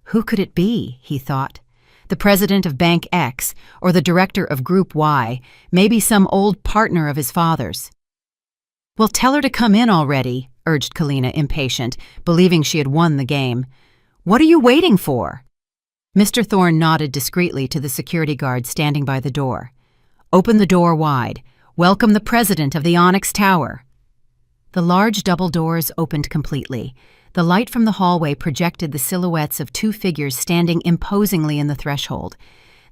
Who could it be, he thought? The president of Bank X or the director of Group Y, maybe some old partner of his father's. "Well, tell her to come in already," urged Kalina, impatient, believing she had won the game. "What are you waiting for?" Mr. Thorne nodded discreetly to the security guard standing by the door. "Open the door wide. Welcome the president of the Onyx Tower." The large double doors opened completely. The light from the hallway projected the silhouettes of 2 figures standing imposingly in the threshold.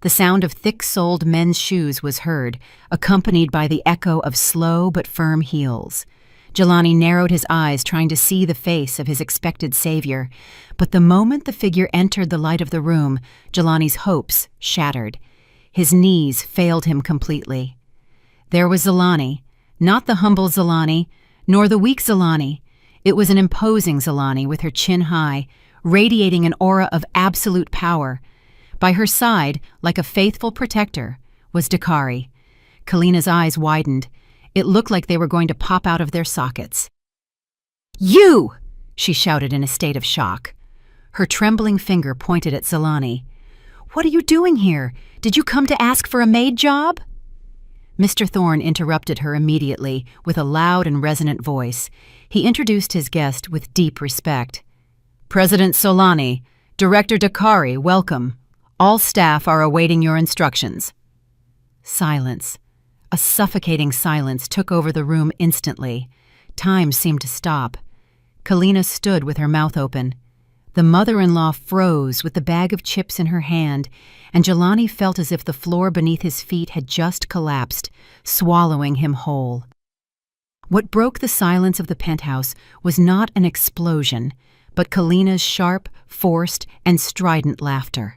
The sound of thick-soled men's shoes was heard, accompanied by the echo of slow but firm heels. Jelani narrowed his eyes, trying to see the face of his expected savior, but the moment the figure entered the light of the room, Jelani's hopes shattered. His knees failed him completely. There was Zelani, not the humble Zelani, nor the weak Zelani. It was an imposing Zelani with her chin high, radiating an aura of absolute power. By her side, like a faithful protector, was Dakari. Kalina's eyes widened. It looked like they were going to pop out of their sockets. "You!" she shouted in a state of shock. Her trembling finger pointed at Zelani. "What are you doing here? Did you come to ask for a maid job?" Mr. Thorne interrupted her immediately with a loud and resonant voice. He introduced his guest with deep respect. "President Solani, Director Dakari, welcome. All staff are awaiting your instructions." Silence. A suffocating silence took over the room instantly. Time seemed to stop. Kalina stood with her mouth open. The mother-in-law froze with the bag of chips in her hand, and Jelani felt as if the floor beneath his feet had just collapsed, swallowing him whole. What broke the silence of the penthouse was not an explosion, but Kalina's sharp, forced, and strident laughter.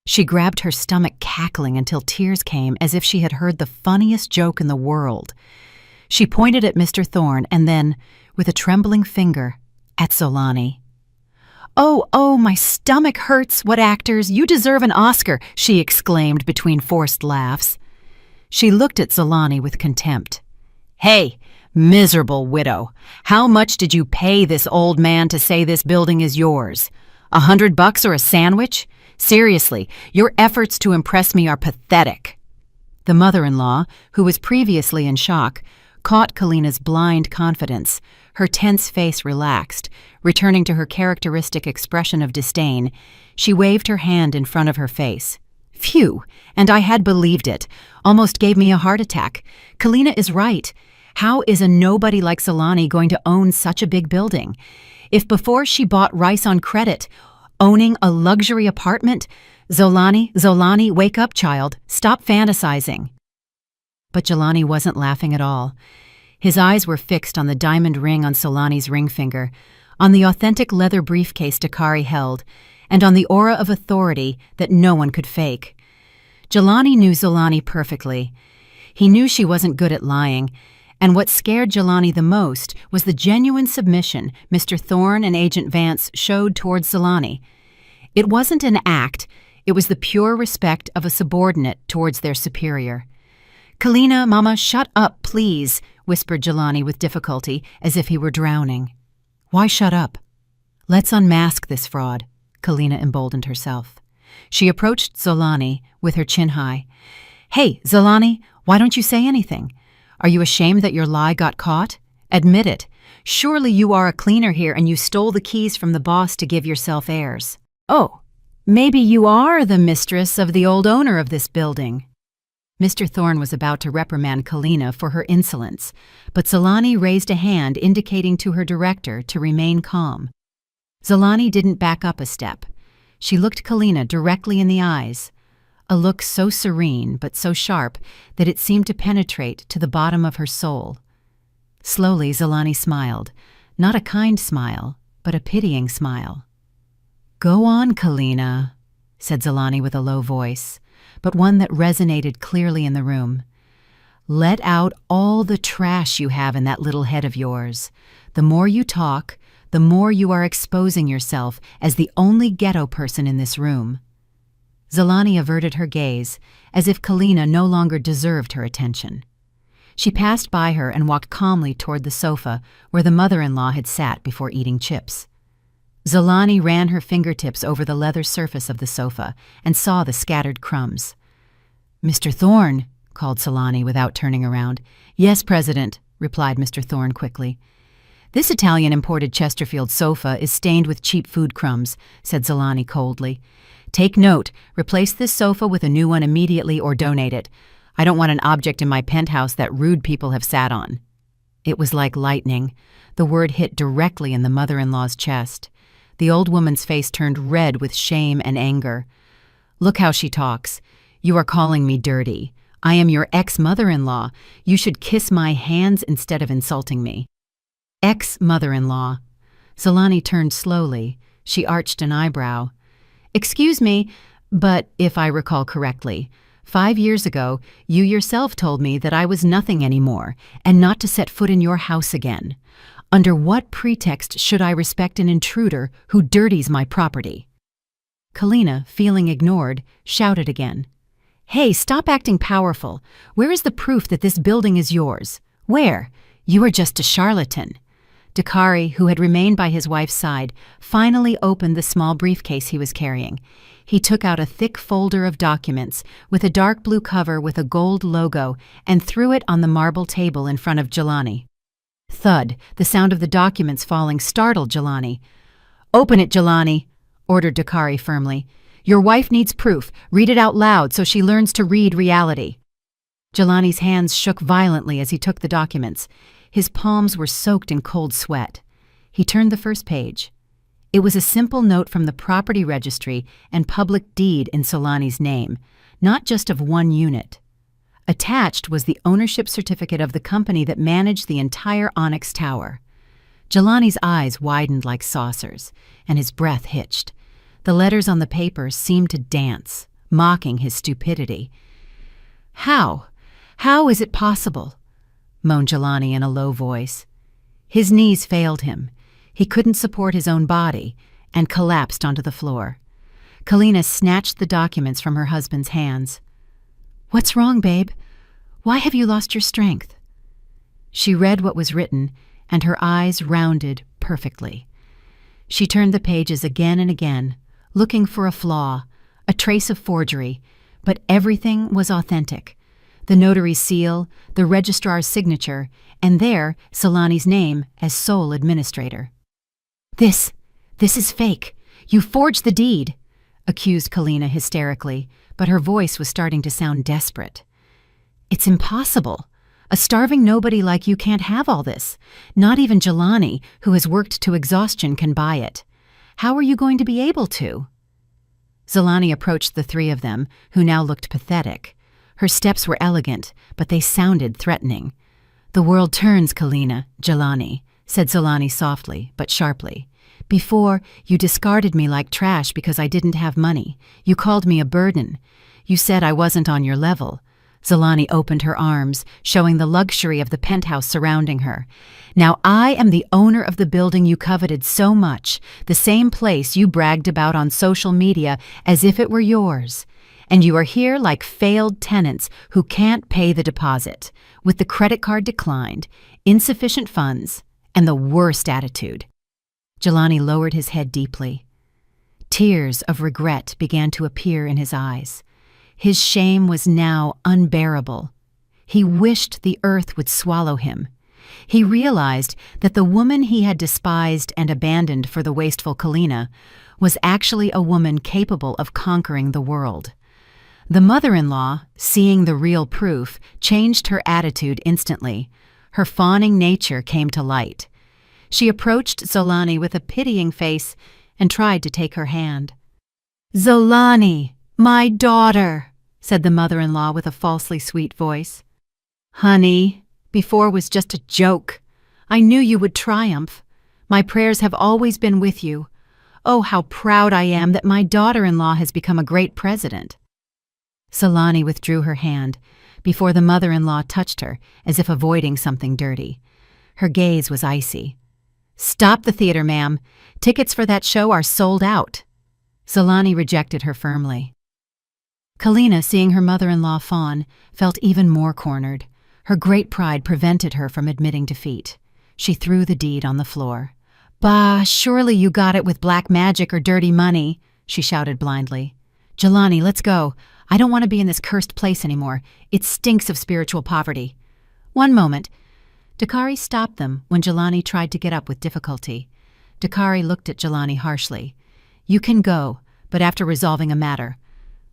She grabbed her stomach, cackling until tears came, as if she had heard the funniest joke in the world. She pointed at Mr. Thorne and then, with a trembling finger, at Zelani. Oh, my stomach hurts. What actors! You deserve an Oscar," she exclaimed between forced laughs. She looked at Zelani with contempt. "Hey, miserable widow, how much did you pay this old man to say this building is yours? $100 or a sandwich? Seriously, your efforts to impress me are pathetic." The mother-in-law, who was previously in shock, caught Kalina's blind confidence. Her tense face relaxed, returning to her characteristic expression of disdain. She waved her hand in front of her face. "Phew, and I had believed it. Almost gave me a heart attack. Kalina is right. How is a nobody like Zelani going to own such a big building? If before she bought rice on credit, owning a luxury apartment, Zelani, wake up, child. Stop fantasizing." But Jelani wasn't laughing at all. His eyes were fixed on the diamond ring on Solani's ring finger, on the authentic leather briefcase Dakari held, and on the aura of authority that no one could fake. Jelani knew Zelani perfectly. He knew she wasn't good at lying, and what scared Jelani the most was the genuine submission Mr. Thorne and Agent Vance showed towards Zelani. It wasn't an act, it was the pure respect of a subordinate towards their superior. "Kalina, Mama, shut up, please," whispered Jelani with difficulty, as if he were drowning. "Why shut up? Let's unmask this fraud," Kalina emboldened herself. She approached Zelani with her chin high. "Hey, Zelani, why don't you say anything? Are you ashamed that your lie got caught? Admit it. Surely you are a cleaner here and you stole the keys from the boss to give yourself airs. Oh, maybe you are the mistress of the old owner of this building." Mr. Thorne was about to reprimand Kalina for her insolence, but Zelani raised a hand indicating to her director to remain calm. Zelani didn't back up a step. She looked Kalina directly in the eyes, a look so serene but so sharp that it seemed to penetrate to the bottom of her soul. Slowly, Zelani smiled, not a kind smile, but a pitying smile. "Go on, Kalina," said Zelani with a low voice, but one that resonated clearly in the room. "Let out all the trash you have in that little head of yours. The more you talk, the more you are exposing yourself as the only ghetto person in this room." Zelani averted her gaze, as if Kalina no longer deserved her attention. She passed by her and walked calmly toward the sofa where the mother-in-law had sat before eating chips. Zelani ran her fingertips over the leather surface of the sofa and saw the scattered crumbs. "Mr. Thorne," called Zelani without turning around. "Yes, President," replied Mr. Thorne quickly. "This Italian-imported Chesterfield sofa is stained with cheap food crumbs," said Zelani coldly. "Take note, replace this sofa with a new one immediately or donate it. I don't want an object in my penthouse that rude people have sat on." It was like lightning. The word hit directly in the mother-in-law's chest. The old woman's face turned red with shame and anger. "Look how she talks. You are calling me dirty. I am your ex-mother-in-law. You should kiss my hands instead of insulting me. Ex-mother-in-law. Zolani turned slowly. She arched an eyebrow. Excuse me, but if I recall correctly, 5 years ago, you yourself told me that I was nothing anymore and not to set foot in your house again. Under what pretext should I respect an intruder who dirties my property? Kalina, feeling ignored, shouted again. Hey, stop acting powerful. Where is the proof that this building is yours? Where? You are just a charlatan. Dakari, who had remained by his wife's side, finally opened the small briefcase he was carrying. He took out a thick folder of documents with a dark blue cover with a gold logo and threw it on the marble table in front of Jelani. Thud, the sound of the documents falling startled Jelani. Open it, Jelani, ordered Dakari firmly. Your wife needs proof. Read it out loud so she learns to read reality. Jelani's hands shook violently as he took the documents. His palms were soaked in cold sweat. He turned the first page. It was a simple note from the property registry and public deed in Solani's name, not just of one unit. Attached was the ownership certificate of the company that managed the entire Onyx Tower. Jelani's eyes widened like saucers, and his breath hitched. The letters on the paper seemed to dance, mocking his stupidity. How? How is it possible? Moaned Jelani in a low voice. His knees failed him. He couldn't support his own body and collapsed onto the floor. Kalina snatched the documents from her husband's hands. What's wrong, babe? Why have you lost your strength? She read what was written, and her eyes rounded perfectly. She turned the pages again and again, looking for a flaw, a trace of forgery, but everything was authentic. The notary's seal, the registrar's signature, and there Solani's name as sole administrator. This is fake. You forged the deed, accused Kalina hysterically, but her voice was starting to sound desperate. It's impossible. A starving nobody like you can't have all this. Not even Jelani, who has worked to exhaustion, can buy it. How are you going to be able to? Zolani approached the three of them, who now looked pathetic. Her steps were elegant, but they sounded threatening. The world turns, Kalina, Jelani, said Zolani softly, but sharply. Before, you discarded me like trash because I didn't have money. You called me a burden. You said I wasn't on your level. Zolani opened her arms, showing the luxury of the penthouse surrounding her. Now I am the owner of the building you coveted so much, the same place you bragged about on social media as if it were yours. And you are here like failed tenants who can't pay the deposit, with the credit card declined, insufficient funds, and the worst attitude. Jelani lowered his head deeply. Tears of regret began to appear in his eyes. His shame was now unbearable. He wished the earth would swallow him. He realized that the woman he had despised and abandoned for the wasteful Kalina was actually a woman capable of conquering the world. The mother-in-law, seeing the real proof, changed her attitude instantly. Her fawning nature came to light. She approached Zolani with a pitying face and tried to take her hand. "Zolani, my daughter," said the mother-in-law with a falsely sweet voice. "Honey, before was just a joke. I knew you would triumph. My prayers have always been with you. Oh, how proud I am that my daughter-in-law has become a great president." Zolani withdrew her hand before the mother-in-law touched her, as if avoiding something dirty. Her gaze was icy. "Stop the theater, ma'am. Tickets for that show are sold out." Zolani rejected her firmly. Kalina, seeing her mother-in-law fawn, felt even more cornered. Her great pride prevented her from admitting defeat. She threw the deed on the floor. "Bah, surely you got it with black magic or dirty money," she shouted blindly. "Jelani, let's go. I don't want to be in this cursed place anymore. It stinks of spiritual poverty." "One moment." Dakari stopped them when Jelani tried to get up with difficulty. Dakari looked at Jelani harshly. "You can go, but after resolving a matter."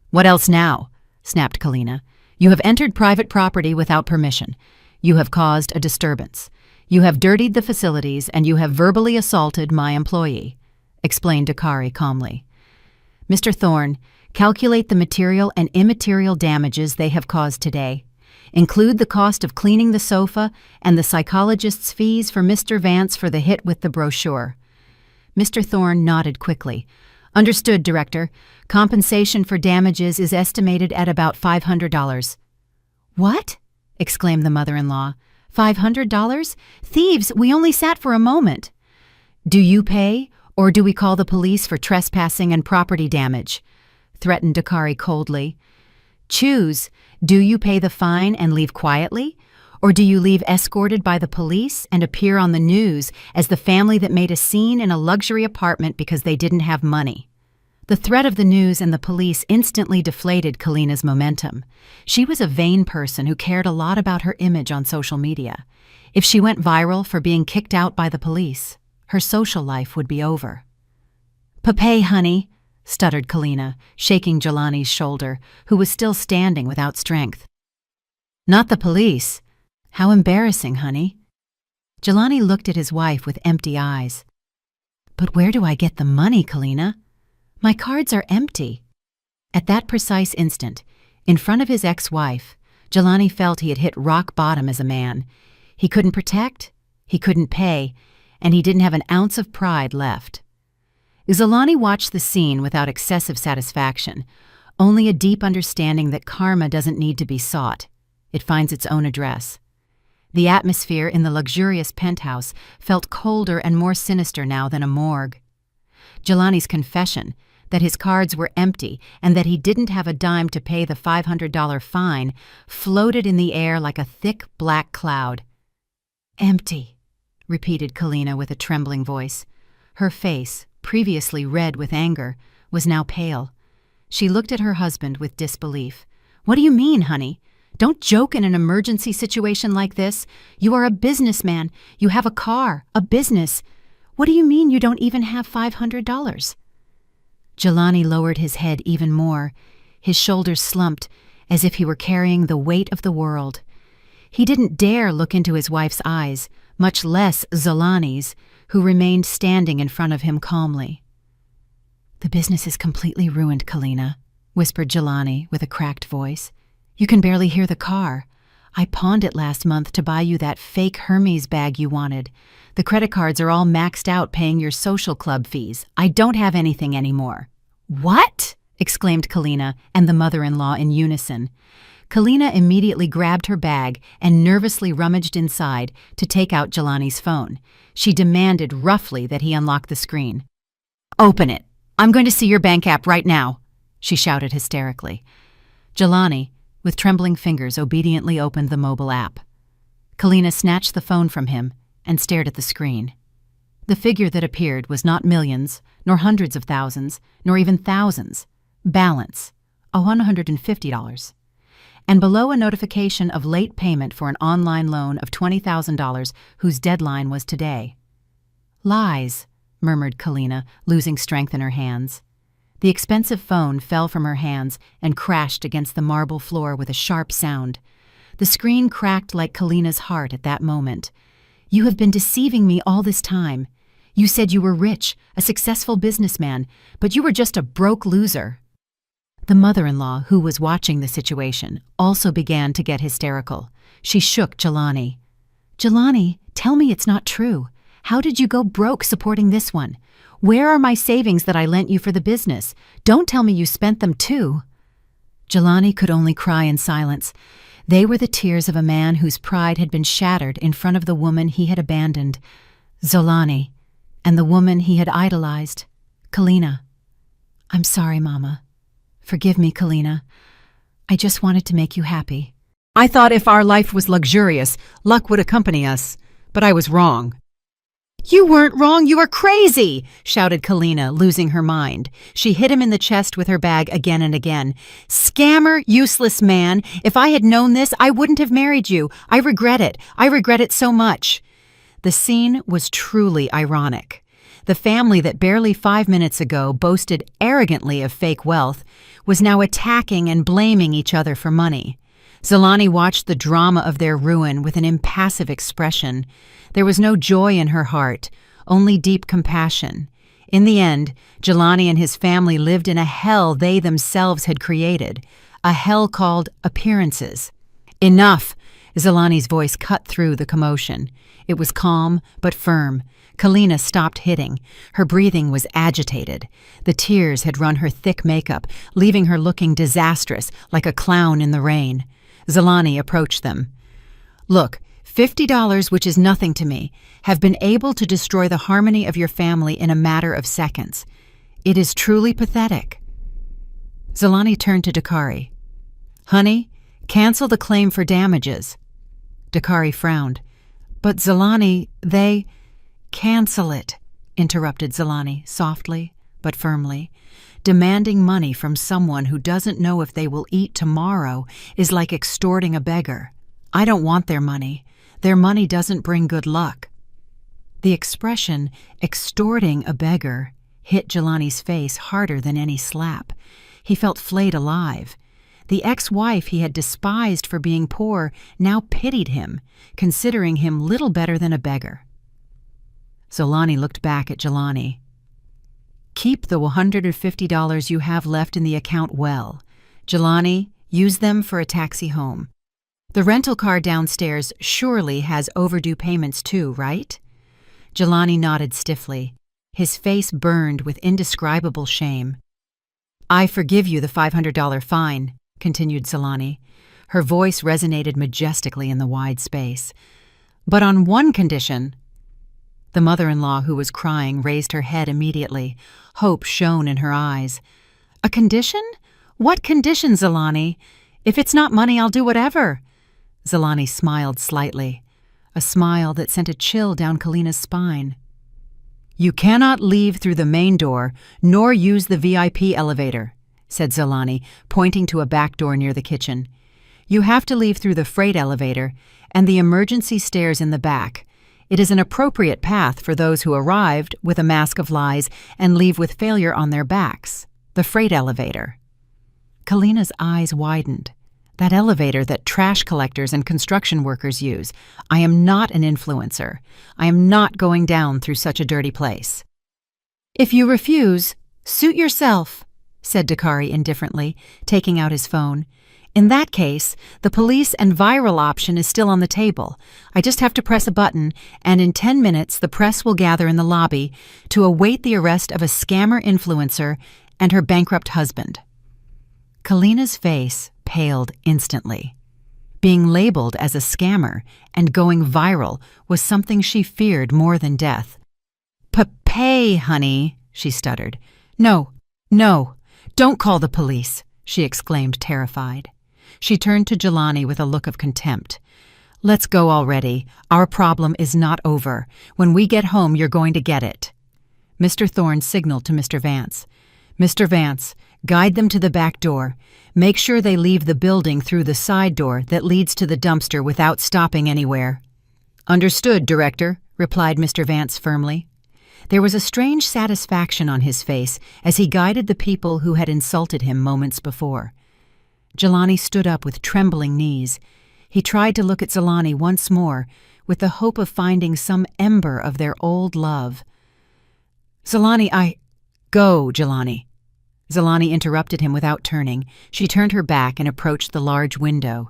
"What else now?" snapped Kalina. "You have entered private property without permission. You have caused a disturbance. You have dirtied the facilities, and you have verbally assaulted my employee," explained Dakari calmly. "Mr. Thorne, Calculate the material and immaterial damages they have caused today. Include the cost of cleaning the sofa and the psychologist's fees for Mr. Vance for the hit with the brochure. Mr. Thorne nodded quickly. Understood, Director. Compensation for damages is estimated at about $500. What? Exclaimed the mother-in-law. $500? Thieves, we only sat for a moment. Do you pay, or do we call the police for trespassing and property damage? Threatened Dakari coldly. Choose. Do you pay the fine and leave quietly? Or do you leave escorted by the police and appear on the news as the family that made a scene in a luxury apartment because they didn't have money? The threat of the news and the police instantly deflated Kalina's momentum. She was a vain person who cared a lot about her image on social media. If she went viral for being kicked out by the police, her social life would be over. "Papay, honey," stuttered Kalina, shaking Jelani's shoulder, who was still standing without strength. "Not the police. How embarrassing, honey." Jelani looked at his wife with empty eyes. "But where do I get the money, Kalina? My cards are empty." At that precise instant, in front of his ex-wife, Jelani felt he had hit rock bottom as a man. He couldn't protect, he couldn't pay, and he didn't have an ounce of pride left. Jelani watched the scene without excessive satisfaction, only a deep understanding that karma doesn't need to be sought. It finds its own address. The atmosphere in the luxurious penthouse felt colder and more sinister now than a morgue. Jelani's confession, that his cards were empty and that he didn't have a dime to pay the $500 fine, floated in the air like a thick black cloud. "Empty," repeated Kalina with a trembling voice. Her face, previously red with anger, was now pale. She looked at her husband with disbelief. "What do you mean, honey? Don't joke in an emergency situation like this. You are a businessman. You have a car, a business. What do you mean you don't even have $500? Jelani lowered his head even more. His shoulders slumped, as if he were carrying the weight of the world. He didn't dare look into his wife's eyes, much less Zolani's, who remained standing in front of him calmly. "The business is completely ruined, Kalina," whispered Jelani with a cracked voice. "You can barely hear the car. I pawned it last month to buy you that fake Hermes bag you wanted. The credit cards are all maxed out paying your social club fees. I don't have anything anymore." "What?" exclaimed Kalina and the mother-in-law in unison. Kalina immediately grabbed her bag and nervously rummaged inside to take out Jelani's phone. She demanded roughly that he unlock the screen. "Open it. I'm going to see your bank app right now," she shouted hysterically. Jelani, with trembling fingers, obediently opened the mobile app. Kalina snatched the phone from him and stared at the screen. The figure that appeared was not millions, nor hundreds of thousands, nor even thousands. Balance, $150. And below a notification of late payment for an online loan of $20,000 whose deadline was today. "Lies," murmured Kalina, losing strength in her hands. The expensive phone fell from her hands and crashed against the marble floor with a sharp sound. The screen cracked like Kalina's heart at that moment. "You have been deceiving me all this time. You said you were rich, a successful businessman, but you were just a broke loser." The mother-in-law, who was watching the situation, also began to get hysterical. She shook Jelani. "Jelani, tell me it's not true. How did you go broke supporting this one? Where are my savings that I lent you for the business? Don't tell me you spent them too." Jelani could only cry in silence. They were the tears of a man whose pride had been shattered in front of the woman he had abandoned, Zolani, and the woman he had idolized, Kalina. "I'm sorry, Mama. Forgive me, Kalina. I just wanted to make you happy. I thought if our life was luxurious, luck would accompany us, but I was wrong." "You weren't wrong, you are crazy!" shouted Kalina, losing her mind. She hit him in the chest with her bag again and again. "Scammer, useless man! If I had known this, I wouldn't have married you. I regret it. I regret it so much." The scene was truly ironic. The family that barely 5 minutes ago boasted arrogantly of fake wealth was now attacking and blaming each other for money. Zolani watched the drama of their ruin with an impassive expression. There was no joy in her heart, only deep compassion. In the end, Jelani and his family lived in a hell they themselves had created, a hell called appearances. Enough! Zelani's voice cut through the commotion. It was calm but firm. Kalina stopped hitting. Her breathing was agitated. The tears had run her thick makeup, leaving her looking disastrous, like a clown in the rain. Zelani approached them. "Look, $50, which is nothing to me, have been able to destroy the harmony of your family in a matter of seconds. It is truly pathetic." Zelani turned to Dakari. "Honey, cancel the claim for damages." Dakari frowned. "But Zelani, they—" "Cancel it," interrupted Zelani, softly but firmly. "Demanding money from someone who doesn't know if they will eat tomorrow is like extorting a beggar. I don't want their money. Their money doesn't bring good luck." The expression, extorting a beggar, hit Jelani's face harder than any slap. He felt flayed alive. The ex-wife he had despised for being poor now pitied him, considering him little better than a beggar. Zelani looked back at Jelani. "Keep the $150 you have left in the account well. Jelani, use them for a taxi home. The rental car downstairs surely has overdue payments too, right?" Jelani nodded stiffly. His face burned with indescribable shame. "I forgive you the $500 fine," continued Zelani. Her voice resonated majestically in the wide space. "But on one condition." The mother-in-law, who was crying, raised her head immediately. Hope shone in her eyes. "A condition? What condition, Zelani? If it's not money, I'll do whatever." Zelani smiled slightly, a smile that sent a chill down Kalina's spine. "You cannot leave through the main door, nor use the VIP elevator," said Zelani, pointing to a back door near the kitchen. "You have to leave through the freight elevator and the emergency stairs in the back. It is an appropriate path for those who arrived with a mask of lies and leave with failure on their backs. The freight elevator." Kalina's eyes widened. "That elevator that trash collectors and construction workers use. I am not an influencer. I am not going down through such a dirty place." "If you refuse, suit yourself," said Dakari indifferently, taking out his phone. "In that case, the police and viral option is still on the table. I just have to press a button, and in 10 minutes the press will gather in the lobby to await the arrest of a scammer influencer and her bankrupt husband." Kalina's face paled instantly. Being labeled as a scammer and going viral was something she feared more than death. "Pay, honey," she stuttered. No, don't call the police," she exclaimed, terrified. She turned to Jelani with a look of contempt. "Let's go already. Our problem is not over. When we get home, you're going to get it." Mr. Thorne signaled to Mr. Vance. "Mr. Vance, guide them to the back door. Make sure they leave the building through the side door that leads to the dumpster without stopping anywhere." "Understood, Director," replied Mr. Vance firmly. There was a strange satisfaction on his face as he guided the people who had insulted him moments before. Jelani stood up with trembling knees. He tried to look at Zelani once more, with the hope of finding some ember of their old love. "Zelani, Go, Jelani." Zelani interrupted him without turning. She turned her back and approached the large window.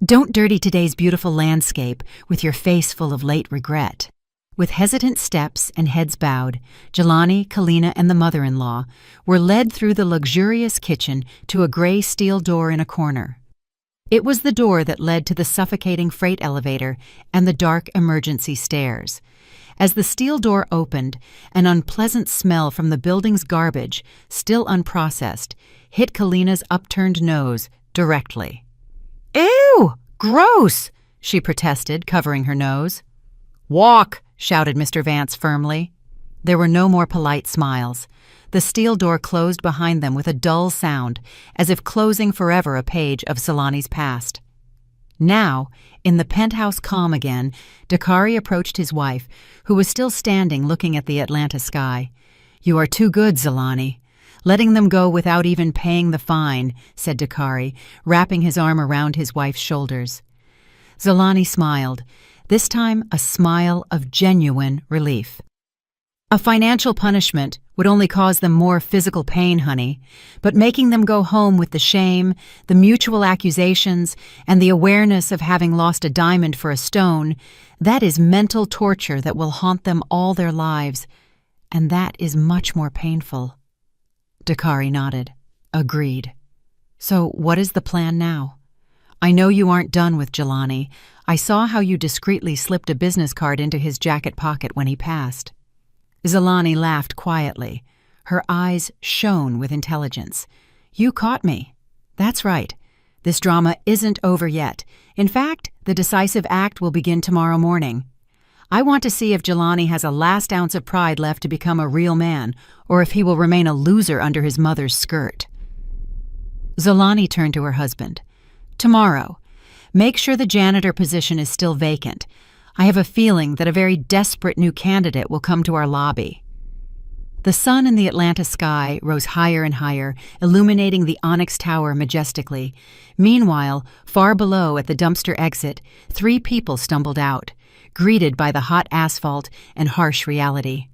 "Don't dirty today's beautiful landscape with your face full of late regret." With hesitant steps and heads bowed, Jelani, Kalina, and the mother-in-law were led through the luxurious kitchen to a gray steel door in a corner. It was the door that led to the suffocating freight elevator and the dark emergency stairs. As the steel door opened, an unpleasant smell from the building's garbage, still unprocessed, hit Kalina's upturned nose directly. "Ew! Gross!" she protested, covering her nose. "Walk!" shouted Mr. Vance firmly. There were no more polite smiles. The steel door closed behind them with a dull sound, as if closing forever a page of Zelani's past. Now, in the penthouse calm again, Dakari approached his wife, who was still standing looking at the Atlanta sky. "You are too good, Zelani. Letting them go without even paying the fine," said Dakari, wrapping his arm around his wife's shoulders. Zelani smiled, this time a smile of genuine relief. A financial punishment would only cause them more physical pain, honey, but making them go home with the shame, the mutual accusations, and the awareness of having lost a diamond for a stone, that is mental torture that will haunt them all their lives, and that is much more painful. Dakari nodded. Agreed. So what is the plan now? I know you aren't done with Jelani. I saw how you discreetly slipped a business card into his jacket pocket when he passed. Zalani laughed quietly. Her eyes shone with intelligence. You caught me. That's right. This drama isn't over yet. In fact, the decisive act will begin tomorrow morning. I want to see if Jelani has a last ounce of pride left to become a real man, or if he will remain a loser under his mother's skirt. Zalani turned to her husband. Tomorrow. Make sure the janitor position is still vacant. I have a feeling that a very desperate new candidate will come to our lobby. The sun in the Atlanta sky rose higher and higher, illuminating the Onyx Tower majestically. Meanwhile, far below at the dumpster exit, 3 people stumbled out, greeted by the hot asphalt and harsh reality.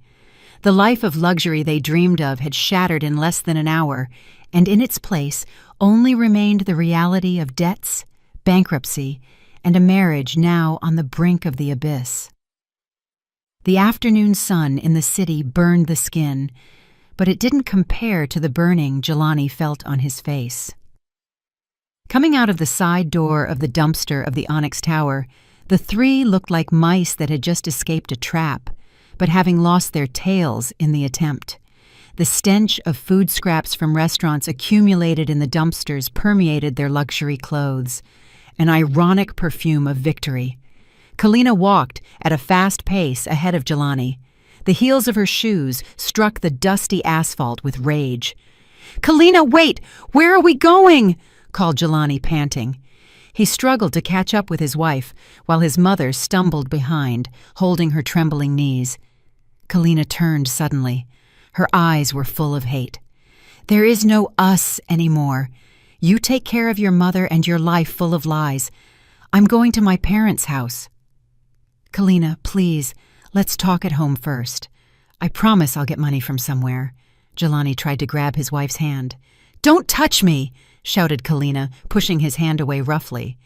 The life of luxury they dreamed of had shattered in less than an hour, and in its place only remained the reality of debts, bankruptcy, and a marriage now on the brink of the abyss. The afternoon sun in the city burned the skin, but it didn't compare to the burning Jelani felt on his face. Coming out of the side door of the dumpster of the Onyx Tower, the 3 looked like mice that had just escaped a trap, but having lost their tails in the attempt. The stench of food scraps from restaurants accumulated in the dumpsters permeated their luxury clothes, an ironic perfume of victory. Kalina walked at a fast pace ahead of Jelani. The heels of her shoes struck the dusty asphalt with rage. "Kalina, wait! Where are we going?" called Jelani, panting. He struggled to catch up with his wife, while his mother stumbled behind, holding her trembling knees. Kalina turned suddenly. Her eyes were full of hate. "There is no us anymore. You take care of your mother and your life full of lies. I'm going to my parents' house." "Kalina, please, let's talk at home first. I promise I'll get money from somewhere." Jelani tried to grab his wife's hand. "Don't touch me!" shouted Kalina, pushing his hand away roughly.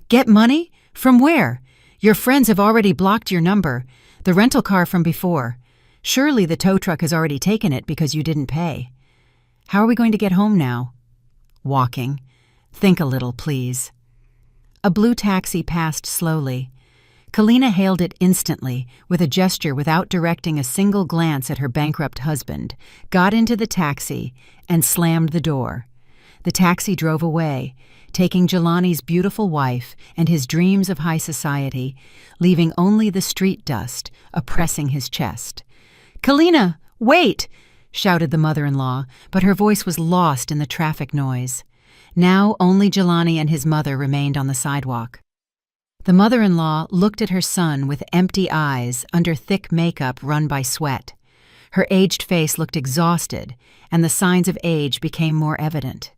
"Get money? From where? Your friends have already blocked your number. The rental car from before. Surely the tow truck has already taken it because you didn't pay. How are we going to get home now?" "Walking. Think a little, please." A blue taxi passed slowly. Kalina hailed it instantly, with a gesture without directing a single glance at her bankrupt husband, got into the taxi, and slammed the door. The taxi drove away, taking Jelani's beautiful wife and his dreams of high society, leaving only the street dust oppressing his chest. "Kalina, wait!" shouted the mother-in-law, but her voice was lost in the traffic noise. Now only Jelani and his mother remained on the sidewalk. The mother-in-law looked at her son with empty eyes under thick makeup run by sweat. Her aged face looked exhausted, and the signs of age became more evident.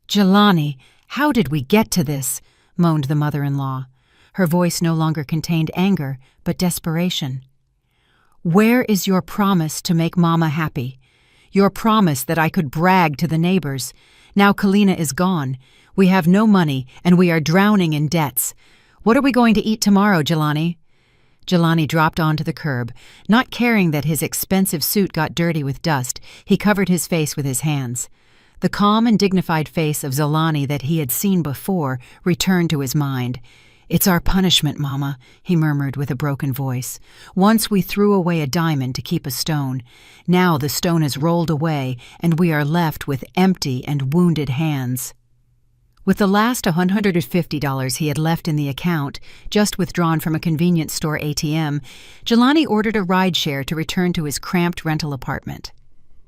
"Jelani, how did we get to this?" moaned the mother-in-law. Her voice no longer contained anger, but desperation. "Where is your promise to make Mama happy? Your promise that I could brag to the neighbors? Now Kalina is gone. We have no money, and we are drowning in debts. What are we going to eat tomorrow, Jelani?" Jelani dropped onto the curb. Not caring that his expensive suit got dirty with dust, he covered his face with his hands. The calm and dignified face of Zalani that he had seen before returned to his mind. "It's our punishment, Mama," he murmured with a broken voice. "Once we threw away a diamond to keep a stone. Now the stone has rolled away, and we are left with empty and wounded hands." With the last $150 he had left in the account, just withdrawn from a convenience store ATM, Jelani ordered a rideshare to return to his cramped rental apartment.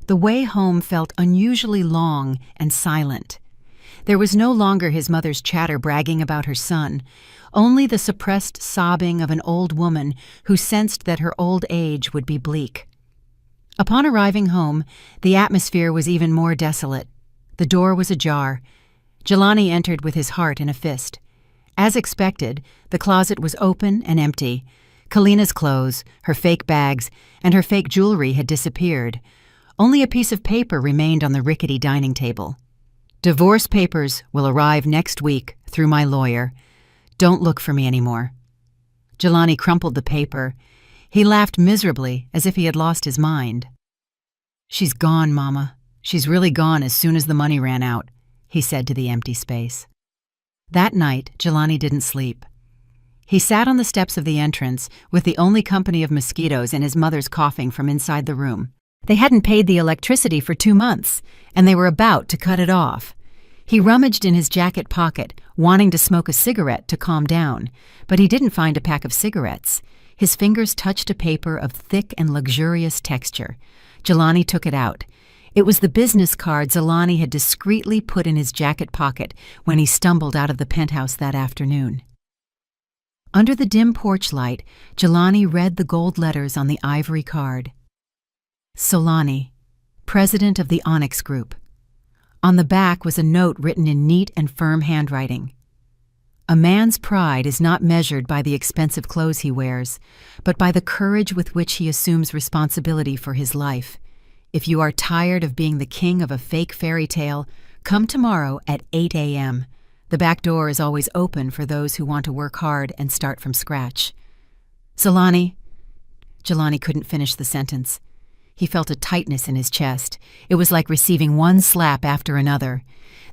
The way home felt unusually long and silent. There was no longer his mother's chatter bragging about her son, only the suppressed sobbing of an old woman who sensed that her old age would be bleak. Upon arriving home, the atmosphere was even more desolate. The door was ajar. Jelani entered with his heart in a fist. As expected, the closet was open and empty. Kalina's clothes, her fake bags, and her fake jewelry had disappeared. Only a piece of paper remained on the rickety dining table. Divorce papers will arrive next week through my lawyer. Don't look for me anymore. Jelani crumpled the paper. He laughed miserably, as if he had lost his mind. She's gone, Mama. She's really gone as soon as the money ran out, he said to the empty space. That night, Jelani didn't sleep. He sat on the steps of the entrance with the only company of mosquitoes and his mother's coughing from inside the room. They hadn't paid the electricity for 2 months, and they were about to cut it off. He rummaged in his jacket pocket, wanting to smoke a cigarette to calm down, but he didn't find a pack of cigarettes. His fingers touched a paper of thick and luxurious texture. Jelani took it out. It was the business card Jelani had discreetly put in his jacket pocket when he stumbled out of the penthouse that afternoon. Under the dim porch light, Jelani read the gold letters on the ivory card. Solani, president of the Onyx Group. On the back was a note written in neat and firm handwriting. A man's pride is not measured by the expensive clothes he wears, but by the courage with which he assumes responsibility for his life. If you are tired of being the king of a fake fairy tale, come tomorrow at 8 a.m. The back door is always open for those who want to work hard and start from scratch. Solani. Jelani couldn't finish the sentence. He felt a tightness in his chest. It was like receiving one slap after another.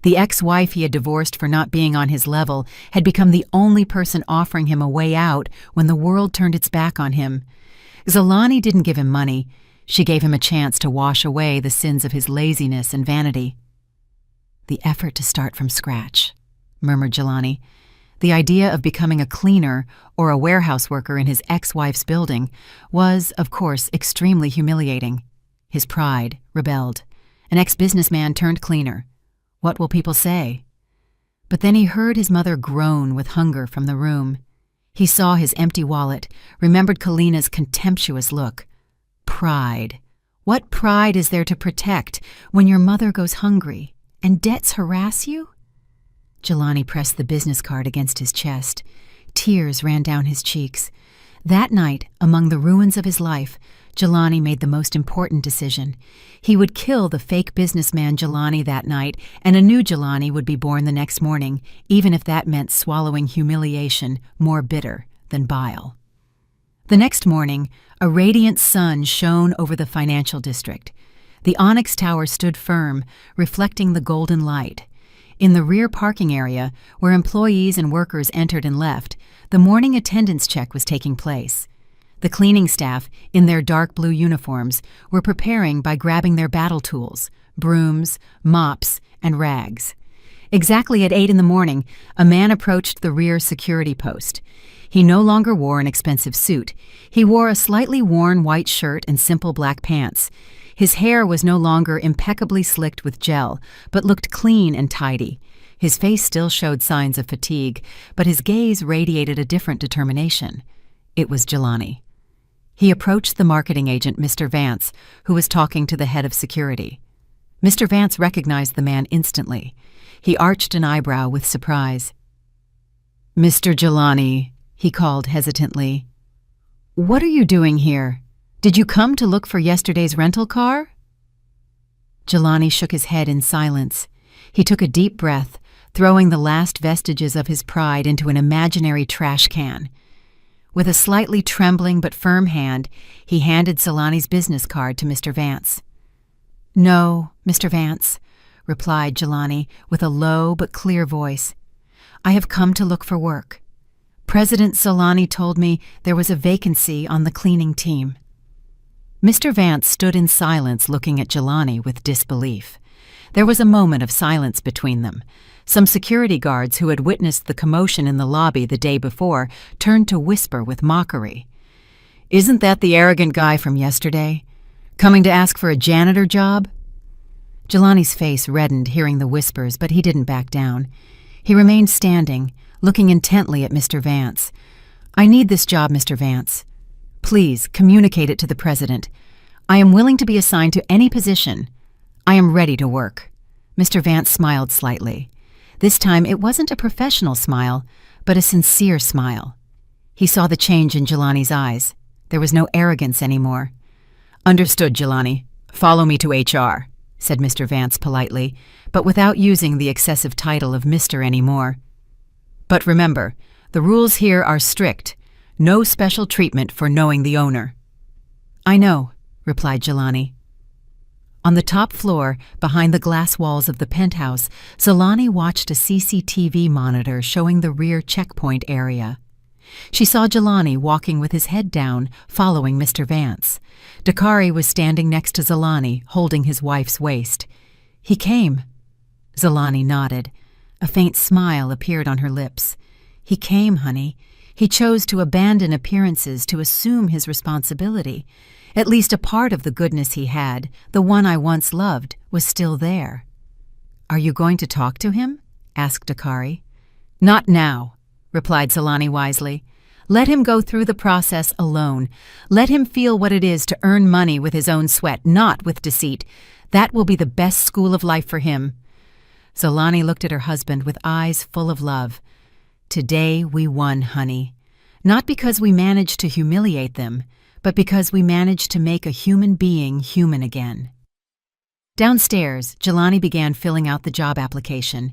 The ex-wife he had divorced for not being on his level had become the only person offering him a way out when the world turned its back on him. Jelani didn't give him money. She gave him a chance to wash away the sins of his laziness and vanity. The effort to start from scratch, murmured Jelani. The idea of becoming a cleaner or a warehouse worker in his ex-wife's building was, of course, extremely humiliating. His pride rebelled. An ex-businessman turned cleaner. What will people say? But then he heard his mother groan with hunger from the room. He saw his empty wallet, remembered Kalina's contemptuous look. Pride. What pride is there to protect when your mother goes hungry and debts harass you? Jelani pressed the business card against his chest. Tears ran down his cheeks. That night, among the ruins of his life, Jelani made the most important decision. He would kill the fake businessman Jelani that night, and a new Jelani would be born the next morning, even if that meant swallowing humiliation more bitter than bile. The next morning, a radiant sun shone over the financial district. The Onyx Tower stood firm, reflecting the golden light. In the rear parking area, where employees and workers entered and left, the morning attendance check was taking place. The cleaning staff, in their dark blue uniforms, were preparing by grabbing their battle tools, brooms, mops, and rags. Exactly at 8 in the morning, a man approached the rear security post. He no longer wore an expensive suit. He wore a slightly worn white shirt and simple black pants. His hair was no longer impeccably slicked with gel, but looked clean and tidy. His face still showed signs of fatigue, but his gaze radiated a different determination. It was Jelani. He approached the marketing agent, Mr. Vance, who was talking to the head of security. Mr. Vance recognized the man instantly. He arched an eyebrow with surprise. "Mr. Jelani," he called hesitantly. "What are you doing here? Did you come to look for yesterday's rental car?" Jelani shook his head in silence. He took a deep breath, throwing the last vestiges of his pride into an imaginary trash can. With a slightly trembling but firm hand, he handed Solani's business card to Mr. Vance. "No, Mr. Vance," replied Jelani with a low but clear voice. "I have come to look for work. President Solani told me there was a vacancy on the cleaning team." Mr. Vance stood in silence looking at Jelani with disbelief. There was a moment of silence between them. Some security guards who had witnessed the commotion in the lobby the day before turned to whisper with mockery. "Isn't that the arrogant guy from yesterday? Coming to ask for a janitor job?" Jelani's face reddened hearing the whispers, but he didn't back down. He remained standing, looking intently at Mr. Vance. "I need this job, Mr. Vance. Please communicate it to the president. I am willing to be assigned to any position. I am ready to work." Mr. Vance smiled slightly. This time it wasn't a professional smile, but a sincere smile. He saw the change in Jelani's eyes. There was no arrogance anymore. "Understood, Jelani. Follow me to HR," said Mr. Vance politely, but without using the excessive title of Mr. anymore. "But remember, the rules here are strict. No special treatment for knowing the owner." "I know," replied Jelani. On the top floor, behind the glass walls of the penthouse, Jelani watched a CCTV monitor showing the rear checkpoint area. She saw Jelani walking with his head down, following Mr. Vance. Dakari was standing next to Jelani, holding his wife's waist. "He came." Jelani nodded. A faint smile appeared on her lips. "He came, honey. He chose to abandon appearances to assume his responsibility. At least a part of the goodness he had, the one I once loved, was still there." "Are you going to talk to him?" asked Dakari. "Not now," replied Jelani wisely. "Let him go through the process alone. Let him feel what it is to earn money with his own sweat, not with deceit. That will be the best school of life for him." Jelani looked at her husband with eyes full of love. "Today we won, honey. Not because we managed to humiliate them, but because we managed to make a human being human again." Downstairs, Jelani began filling out the job application.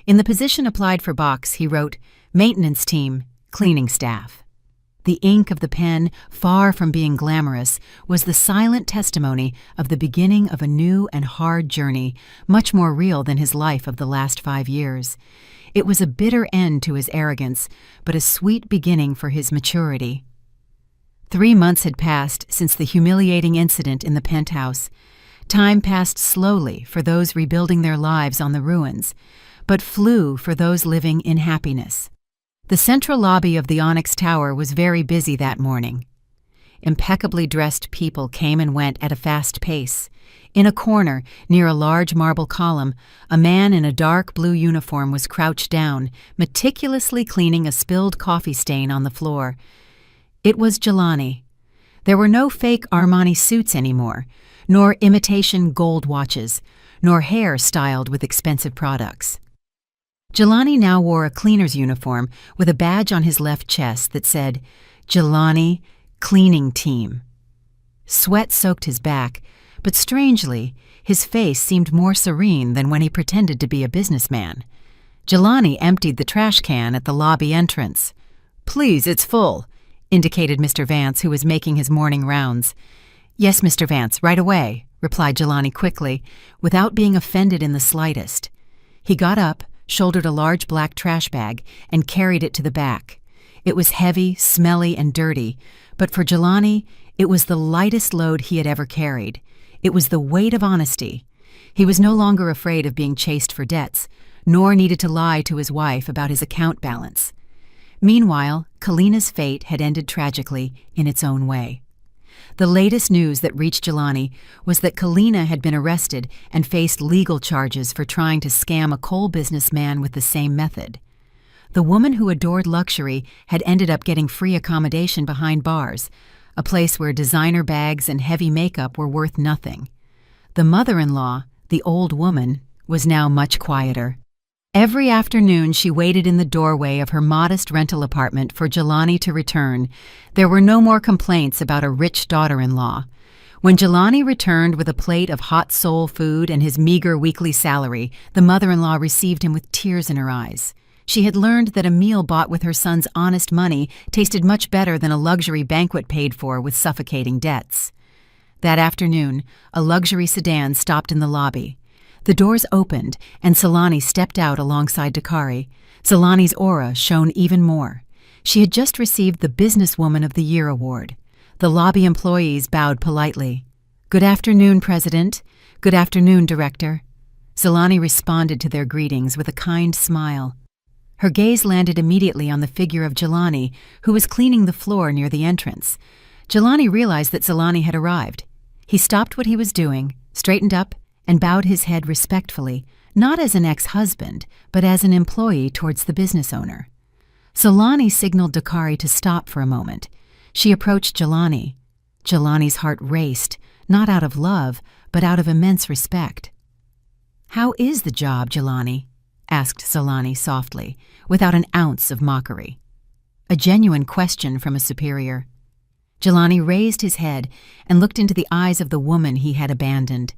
In the position applied for box, he wrote, "Maintenance team, cleaning staff." The ink of the pen, far from being glamorous, was the silent testimony of the beginning of a new and hard journey, much more real than his life of the last 5 years. It was a bitter end to his arrogance, but a sweet beginning for his maturity. 3 months had passed since the humiliating incident in the penthouse. Time passed slowly for those rebuilding their lives on the ruins, but flew for those living in happiness. The central lobby of the Onyx Tower was very busy that morning. Impeccably dressed people came and went at a fast pace. In a corner, near a large marble column, a man in a dark blue uniform was crouched down, meticulously cleaning a spilled coffee stain on the floor. It was Jelani. There were no fake Armani suits anymore, nor imitation gold watches, nor hair styled with expensive products. Jelani now wore a cleaner's uniform with a badge on his left chest that said, "Jelani, Cleaning Team." Sweat soaked his back, but strangely, his face seemed more serene than when he pretended to be a businessman. Jelani emptied the trash can at the lobby entrance. "Please, it's full," indicated Mr. Vance, who was making his morning rounds. "Yes, Mr. Vance, right away," replied Jelani quickly, without being offended in the slightest. He got up, shouldered a large black trash bag, and carried it to the back. It was heavy, smelly, and dirty, but for Jelani, it was the lightest load he had ever carried. It was the weight of honesty. He was no longer afraid of being chased for debts, nor needed to lie to his wife about his account balance. Meanwhile, Kalina's fate had ended tragically in its own way. The latest news that reached Jelani was that Kalina had been arrested and faced legal charges for trying to scam a coal businessman with the same method. The woman who adored luxury had ended up getting free accommodation behind bars, a place where designer bags and heavy makeup were worth nothing. The mother-in-law, the old woman, was now much quieter. Every afternoon she waited in the doorway of her modest rental apartment for Jelani to return. There were no more complaints about a rich daughter-in-law. When Jelani returned with a plate of hot soul food and his meager weekly salary, the mother-in-law received him with tears in her eyes. She had learned that a meal bought with her son's honest money tasted much better than a luxury banquet paid for with suffocating debts. That afternoon, a luxury sedan stopped in the lobby. The doors opened, and Jelani stepped out alongside Dakari. Jelani's aura shone even more. She had just received the Businesswoman of the Year award. The lobby employees bowed politely. "Good afternoon, President. Good afternoon, Director." Jelani responded to their greetings with a kind smile. Her gaze landed immediately on the figure of Jelani, who was cleaning the floor near the entrance. Jelani realized that Jelani had arrived. He stopped what he was doing, straightened up, and bowed his head respectfully, not as an ex-husband, but as an employee towards the business owner. Jelani signaled Dakari to stop for a moment. She approached Jelani. Jelani's heart raced, not out of love, but out of immense respect. "How is the job, Jelani?" asked Jelani softly, without an ounce of mockery. A genuine question from a superior. Jelani raised his head and looked into the eyes of the woman he had abandoned.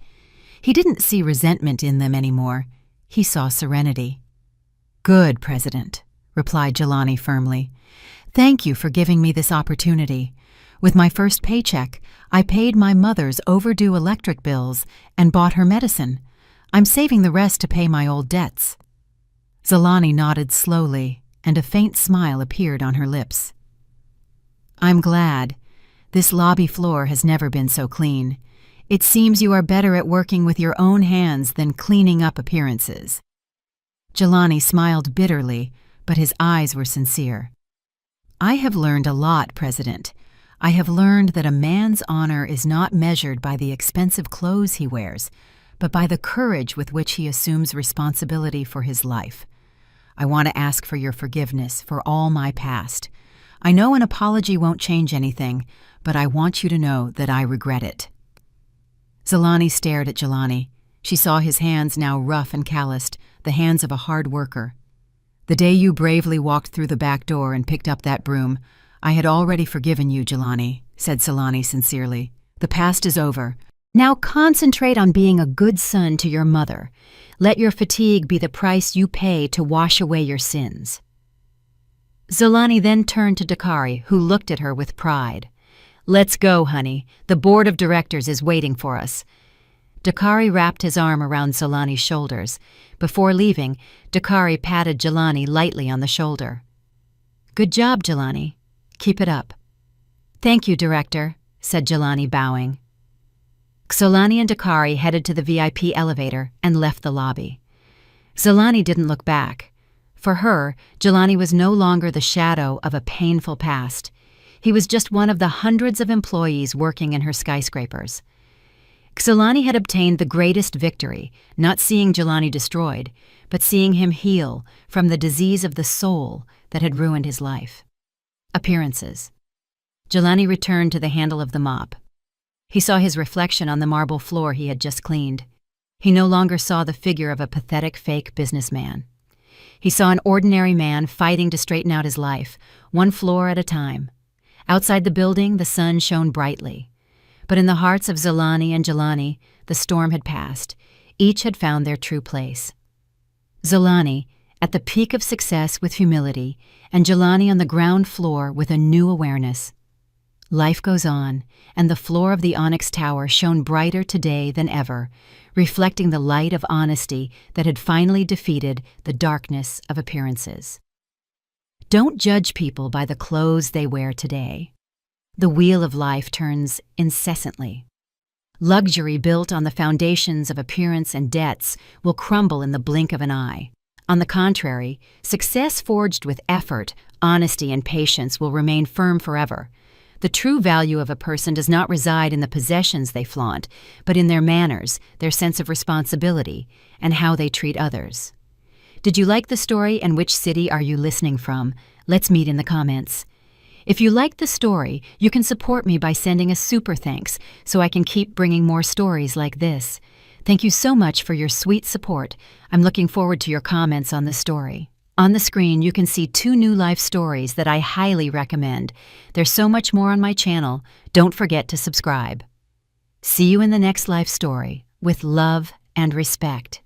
He didn't see resentment in them anymore. He saw serenity. "Good, President," replied Jelani firmly. "Thank you for giving me this opportunity. With my first paycheck, I paid my mother's overdue electric bills and bought her medicine. I'm saving the rest to pay my old debts." Zelani nodded slowly, and a faint smile appeared on her lips. "I'm glad. This lobby floor has never been so clean. It seems you are better at working with your own hands than cleaning up appearances." Jelani smiled bitterly, but his eyes were sincere. "I have learned a lot, President. I have learned that a man's honor is not measured by the expensive clothes he wears, but by the courage with which he assumes responsibility for his life. I want to ask for your forgiveness for all my past. I know an apology won't change anything, but I want you to know that I regret it." Zelani stared at Jelani. She saw his hands now rough and calloused, the hands of a hard worker. "The day you bravely walked through the back door and picked up that broom, I had already forgiven you, Jelani," said Zelani sincerely. "The past is over. Now concentrate on being a good son to your mother. Let your fatigue be the price you pay to wash away your sins." Zelani then turned to Dakari, who looked at her with pride. "Let's go, honey. The board of directors is waiting for us." Dakari wrapped his arm around Zelani's shoulders. Before leaving, Dakari patted Jelani lightly on the shoulder. "Good job, Jelani. Keep it up." "Thank you, Director," said Jelani, bowing. Zelani and Dakari headed to the VIP elevator and left the lobby. Zelani didn't look back. For her, Jelani was no longer the shadow of a painful past. He was just one of the hundreds of employees working in her skyscrapers. Zelani had obtained the greatest victory, not seeing Jelani destroyed, but seeing him heal from the disease of the soul that had ruined his life. Appearances. Jelani returned to the handle of the mop. He saw his reflection on the marble floor he had just cleaned. He no longer saw the figure of a pathetic fake businessman. He saw an ordinary man fighting to straighten out his life, one floor at a time. Outside the building, the sun shone brightly. But in the hearts of Zelani and Jelani, the storm had passed. Each had found their true place. Zelani, at the peak of success with humility, and Jelani on the ground floor with a new awareness. Life goes on, and the floor of the Onyx Tower shone brighter today than ever, reflecting the light of honesty that had finally defeated the darkness of appearances. Don't judge people by the clothes they wear today. The wheel of life turns incessantly. Luxury built on the foundations of appearance and debts will crumble in the blink of an eye. On the contrary, success forged with effort, honesty, and patience will remain firm forever. The true value of a person does not reside in the possessions they flaunt, but in their manners, their sense of responsibility, and how they treat others. Did you like the story, and which city are you listening from? Let's meet in the comments. If you liked the story, you can support me by sending a super thanks so I can keep bringing more stories like this. Thank you so much for your sweet support. I'm looking forward to your comments on the story. On the screen, you can see 2 new life stories that I highly recommend. There's so much more on my channel. Don't forget to subscribe. See you in the next life story with love and respect.